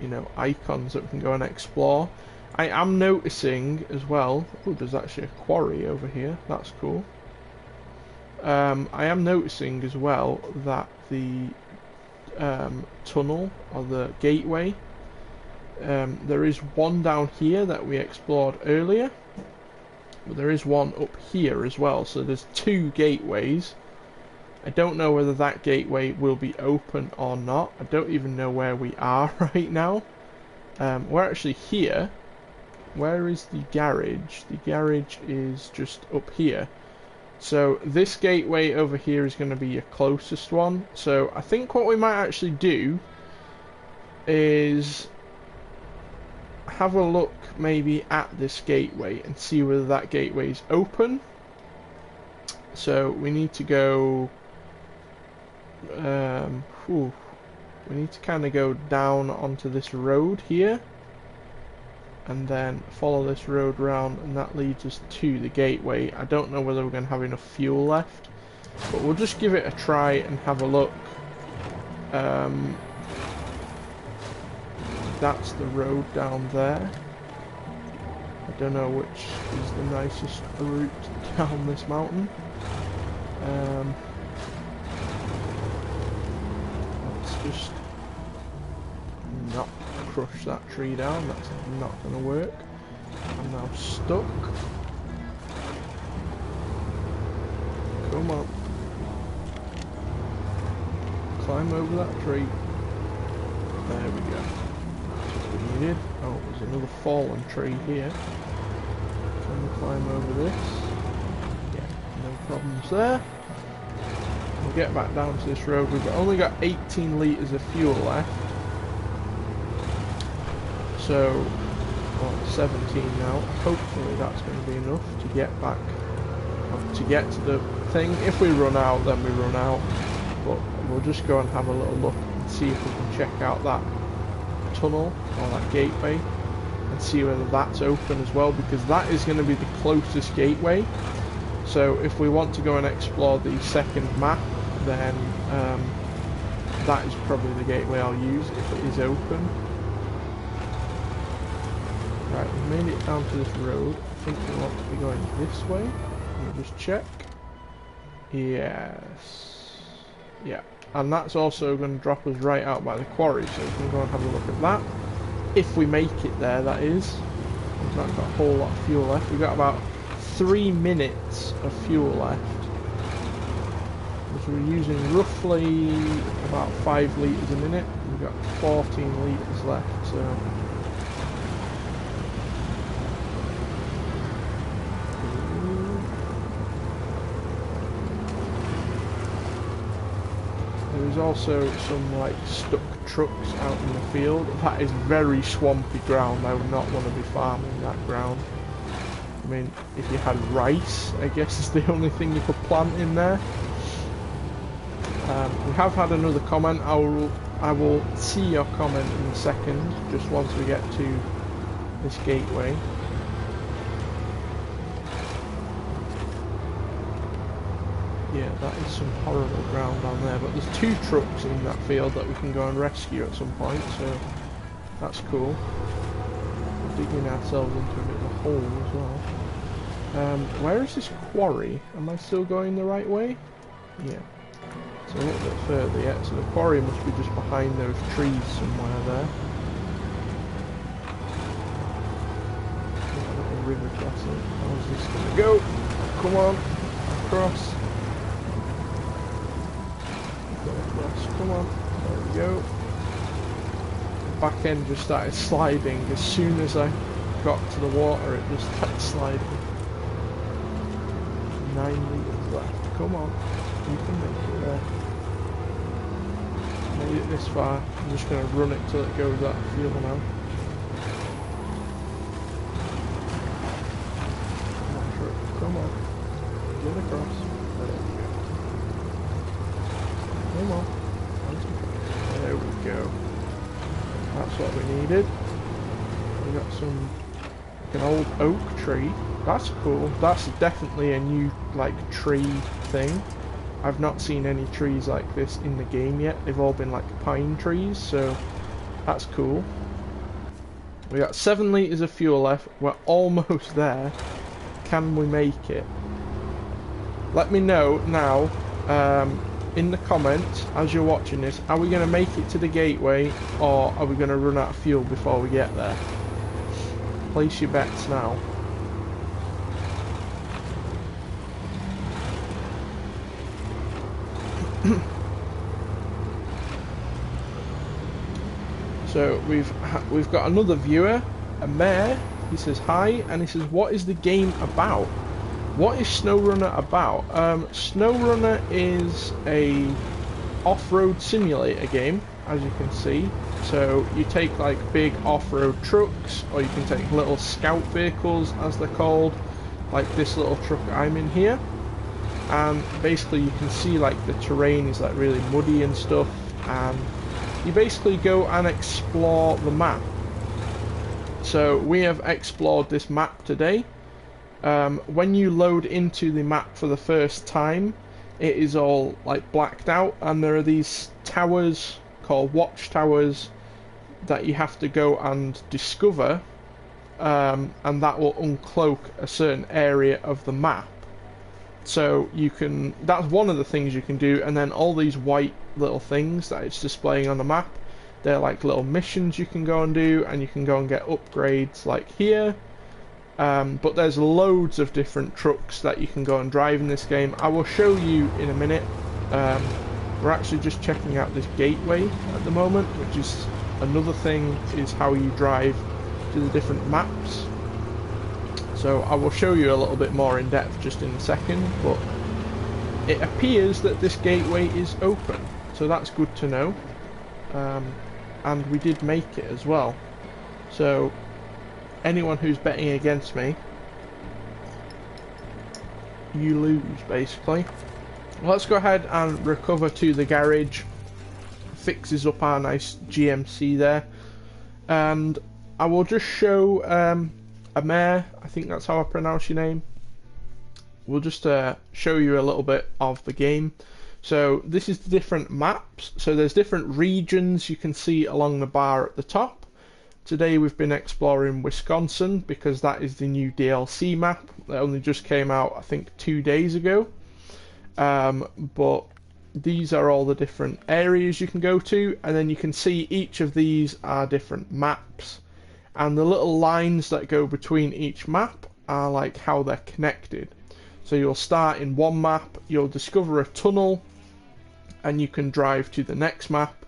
you know, icons that we can go and explore. I am noticing as well, oh, there's actually a quarry over here, that's cool. I am noticing as well that the tunnel, or the gateway, there is one down here that we explored earlier, but there is one up here as well, so there's two gateways. I don't know whether that gateway will be open or not. I don't even know where we are right now. We're actually here. Where is the garage? The garage is just up here. So this gateway over here is going to be your closest one. So I think what we might actually do is have a look maybe at this gateway and see whether that gateway is open. So we need to go we need to kind of go down onto this road here and then follow this road round, and that leads us to the gateway. I don't know whether we're going to have enough fuel left, but we'll just give it a try and have a look. That's the road down there. I don't know which is the nicest route down this mountain. Let's just not crush that tree down. That's not going to work. I'm now stuck. Come on. Climb over that tree. There we go. Needed. Oh, there's another fallen tree here. Can we climb over this? Yeah, no problems there. We'll get back down to this road. We've only got 18 litres of fuel left. So, well, 17 now. Hopefully that's going to be enough to get back, to get to the thing. If we run out, then we run out. But we'll just go and have a little look and see if we can check out that tunnel or that gateway and see whether that's open as well, because that is going to be the closest gateway. So if we want to go and explore the second map, then that is probably the gateway I'll use if it is open. Right, we've made it down to this road. I think we want to be going this way. Let me just check. Yes. Yeah. And that's also going to drop us right out by the quarry, so we can go and have a look at that. If we make it there, that is. We've not got a whole lot of fuel left. We've got about 3 minutes of fuel left. So we're using roughly about 5 litres a minute. We've got 14 litres left, so... There's also some like stuck trucks out in the field. That is very swampy ground. I would not want to be farming that ground. I mean, if you had rice, I guess is the only thing you could plant in there. We have had another comment. I will see your comment in a second, just once we get to this gateway. Yeah, that is some horrible ground down there, but there's 2 trucks in that field that we can go and rescue at some point, so that's cool. We're digging ourselves into a bit of a hole as well. Where is this quarry? Am I still going the right way? Yeah. So a little bit further yet, so the quarry must be just behind those trees somewhere there. A little river crossing. How's this gonna go? Come on, across. Come on, there we go. The back end just started sliding. As soon as I got to the water, it just started sliding. 9 litres left. Come on, you can make it there. Made it this far. I'm just going to run it till it goes out of fuel now. Come on, truck. Come on. Get across. There we go. Come on. There we go. That's what we needed. We got some, like an old oak tree. That's cool. That's definitely a new like tree thing. I've not seen any trees like this in the game yet. They've all been like pine trees, so that's cool. We got 7 litres of fuel left. We're almost there. Can we make it? Let me know now. In the comments as you're watching this, are we going to make it to the gateway or are we going to run out of fuel before we get there? Place your bets now. So we've got another viewer, a mayor. He says hi, and he says, what is the game about? What is SnowRunner about? SnowRunner is a off-road simulator game, as you can see. So you take like big off-road trucks, or you can take little scout vehicles, as they're called, like this little truck I'm in here. And basically you can see like the terrain is like really muddy and stuff, and you basically go and explore the map. So we have explored this map today. When you load into the map for the first time, it is all like blacked out, and there are these towers called Watchtowers that you have to go and discover, and that will uncloak a certain area of the map. So you can, that's one of the things you can do, and then all these white little things that it's displaying on the map, they're like little missions you can go and do, and you can go and get upgrades like here. But there's loads of different trucks that you can go and drive in this game. I will show you in a minute. We're actually just checking out this gateway at the moment, which is another thing, is how you drive to the different maps. So I will show you a little bit more in depth just in a second, but it appears that this gateway is open, so that's good to know. And we did make it as well. So anyone who's betting against me, you lose basically. Let's go ahead and recover to the garage, fixes up our nice GMC there, and I will just show Amer, I think that's how I pronounce your name. We'll just show you a little bit of the game. So this is the different maps. So there's different regions you can see along the bar at the top. Today we've been exploring Wisconsin because that is the new DLC map that only just came out, I think 2 days ago. But these are all the different areas you can go to, and then you can see each of these are different maps, and the little lines that go between each map are like how they're connected. So you'll start in one map, you'll discover a tunnel, and you can drive to the next map,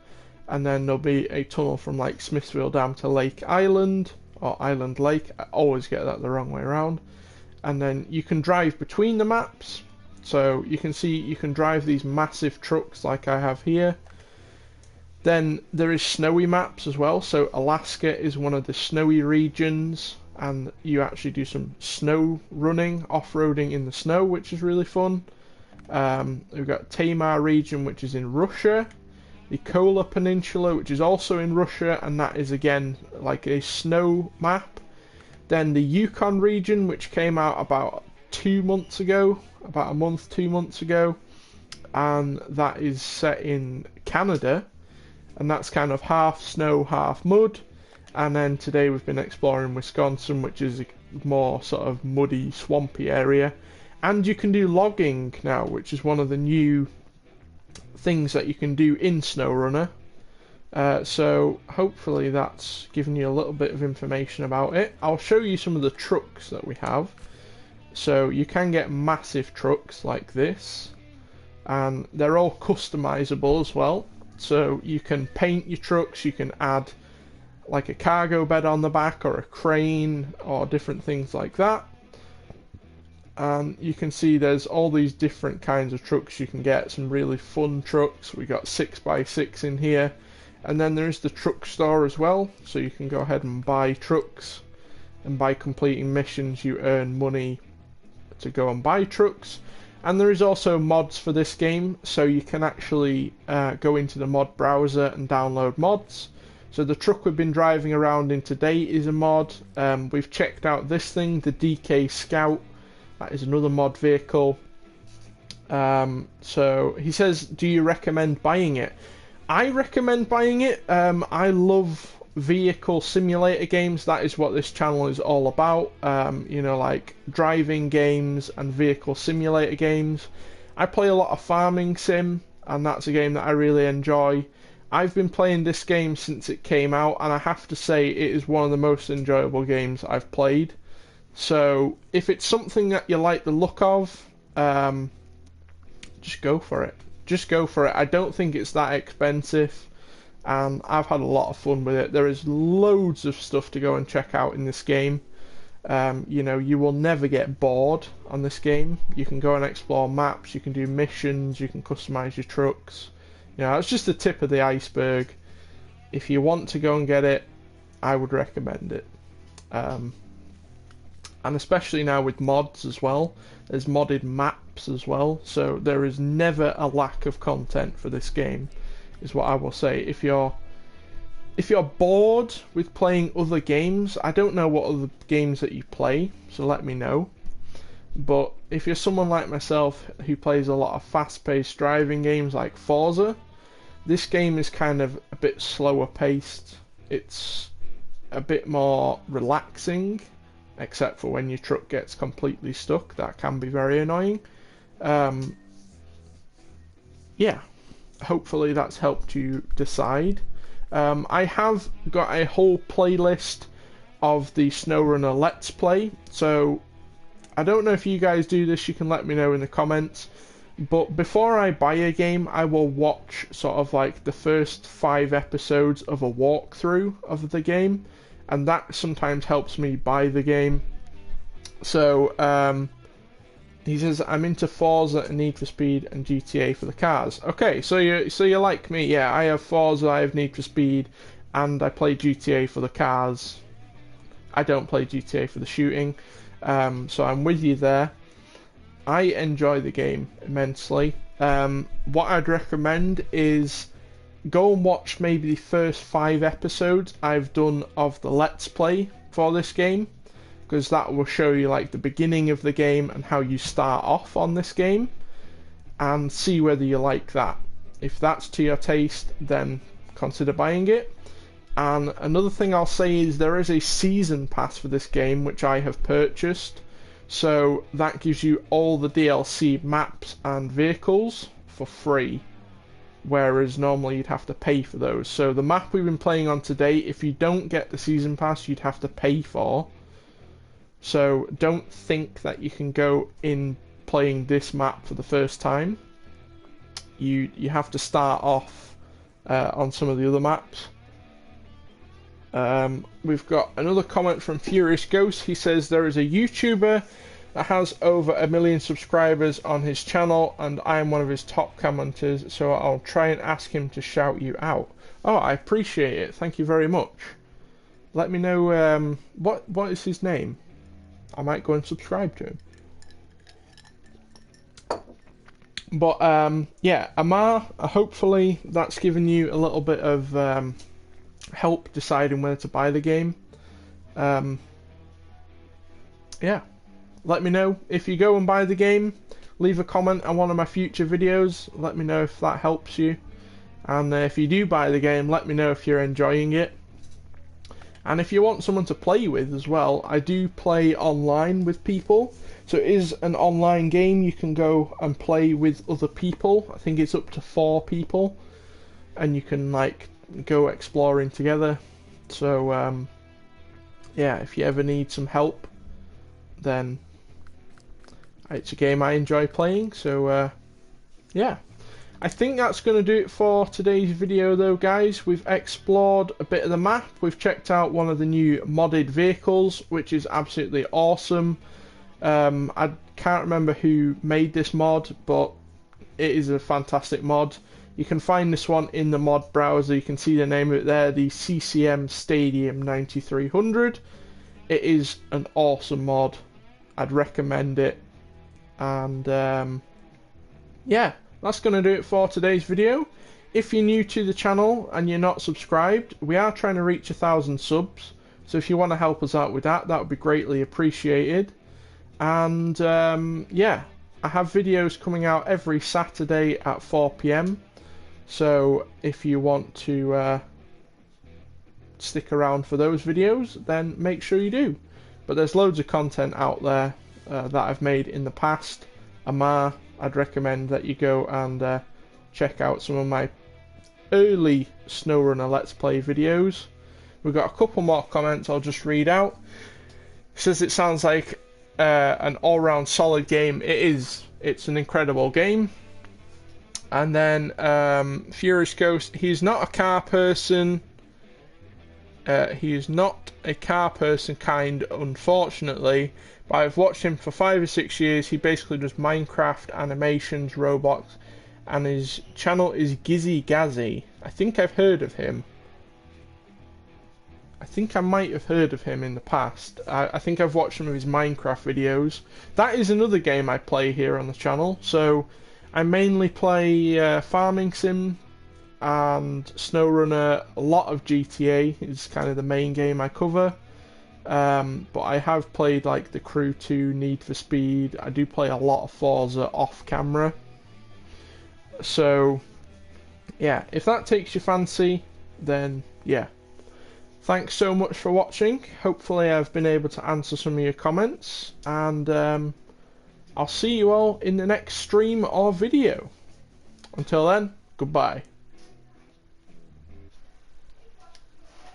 and then there'll be a tunnel from like Smithville down to Lake Island, or Island Lake, I always get that the wrong way around, and then you can drive between the maps. So you can see you can drive these massive trucks like I have here. Then there is snowy maps as well. So Alaska is one of the snowy regions, and you actually do some snow running, off-roading in the snow, which is really fun. We've got Tamar region, which is in Russia. The Kola Peninsula, which is also in Russia, and that is again like a snow map. Then the Yukon region, which came out about 2 months ago, about a month, 2 months ago, and that is set in Canada, and that's kind of half snow, half mud. And then today we've been exploring Wisconsin, which is a more sort of muddy, swampy area. And you can do logging now, which is one of the new things that you can do in SnowRunner. So hopefully that's given you a little bit of information about it. I'll show you some of the trucks that we have. So you can get massive trucks like this, and they're all customizable as well. So you can paint your trucks, you can add like a cargo bed on the back or a crane or different things like that. And you can see there's all these different kinds of trucks you can get, some really fun trucks. We got 6x6 in here, and then there's the truck store as well, so you can go ahead and buy trucks, and by completing missions you earn money to go and buy trucks. And there is also mods for this game, so you can actually go into the mod browser and download mods. So the truck we've been driving around in today is a mod. We've checked out this thing, the DK Scout. That is another mod vehicle. So he says, do you recommend buying it? I recommend buying it. I love vehicle simulator games. That is what this channel is all about. You know, like driving games and vehicle simulator games. I play a lot of farming sim, and that's a game that I really enjoy. I've been playing this game since it came out, and I have to say it is one of the most enjoyable games I've played. So if it's something that you like the look of, just go for it. Just go for it. I don't think it's that expensive, and I've had a lot of fun with it. There is loads of stuff to go and check out in this game. You know, you will never get bored on this game. You can go and explore maps, you can do missions, you can customize your trucks. You know, it's just the tip of the iceberg. If you want to go and get it, I would recommend it. And especially now with mods as well. There's modded maps as well, so there is never a lack of content for this game, is what I will say. If you're bored with playing other games, I don't know what other games that you play, so let me know. But if you're someone like myself who plays a lot of fast-paced driving games like Forza, this game is kind of a bit slower paced. It's a bit more relaxing, except for when your truck gets completely stuck. That can be very annoying. Yeah, hopefully that's helped you decide. I have got a whole playlist of the SnowRunner Let's Play, so I don't know if you guys do this, you can let me know in the comments. But before I buy a game, I will watch sort of like the first 5 episodes of a walkthrough of the game, and that sometimes helps me buy the game. So he says, I'm into Forza and Need for Speed and GTA for the cars. Okay, so you're like me. Yeah, I have Forza, I have Need for Speed, and I play GTA for the cars. I don't play GTA for the shooting. So I'm with you there. I enjoy the game immensely. What I'd recommend is go and watch maybe the first 5 episodes I've done of the Let's Play for this game, because that will show you like the beginning of the game and how you start off on this game. and see whether you like that. If that's to your taste, then consider buying it. And another thing I'll say is there is a season pass for this game which I have purchased, so that gives you all the DLC maps and vehicles for free, whereas normally you'd have to pay for those. So the map we've been playing on today, if you don't get the season pass, you'd have to pay for. So don't think that you can go in playing this map for the first time. You have to start off on some of the other maps. We've got another comment from Furious Ghost. He says there is a YouTuber that has over 1 million subscribers on his channel, and I am one of his top commenters, so I'll try and ask him to shout you out. Oh, I appreciate it. Thank you very much. Let me know what is his name. I might go and subscribe to him. But yeah, Amar, hopefully that's given you a little bit of help deciding whether to buy the game. Yeah, let me know if you go and buy the game. Leave a comment on one of my future videos. Let me know if that helps you. And if you do buy the game, let me know if you're enjoying it. And if you want someone to play with as well, I do play online with people. So it is an online game. You can go and play with other people. I think it's up to 4 people. And you can like go exploring together. So yeah, if you ever need some help, then it's a game I enjoy playing. So yeah, I think that's going to do it for today's video though, guys. We've explored a bit of the map. We've checked out one of the new modded vehicles, which is absolutely awesome. I can't remember who made this mod, but it is a fantastic mod. You can find this one in the mod browser. You can see the name of it there, the CCM Stadium 9300. It is an awesome mod. I'd recommend it. And yeah, that's going to do it for today's video. If you're new to the channel and you're not subscribed, we are trying to reach 1,000 subs. So if you want to help us out with that, that would be greatly appreciated. And yeah, I have videos coming out every Saturday at 4 PM. So if you want to stick around for those videos, then make sure you do. But there's loads of content out there that I've made in the past. Amar, I'd recommend that you go and check out some of my early SnowRunner Let's Play videos. We've got a couple more comments I'll just read out. It says it sounds like an all-round solid game. It is. It's an incredible game. And then Furious Ghost, he's not a car person. He is not a car person kind, unfortunately. But I've watched him for 5 or 6 years. He basically does Minecraft animations, robots, and his channel is Gizzy Gazzy. I think I've heard of him. I think I might have heard of him in the past. I think I've watched some of his Minecraft videos. That is another game I play here on the channel. So I mainly play Farming Sim and SnowRunner. A lot of GTA is kind of the main game I cover. But I have played like The Crew 2, Need for Speed. I do play a lot of Forza off camera. So yeah, if that takes your fancy, then yeah. Thanks so much for watching. Hopefully I've been able to answer some of your comments, and I'll see you all in the next stream or video. Until then, goodbye.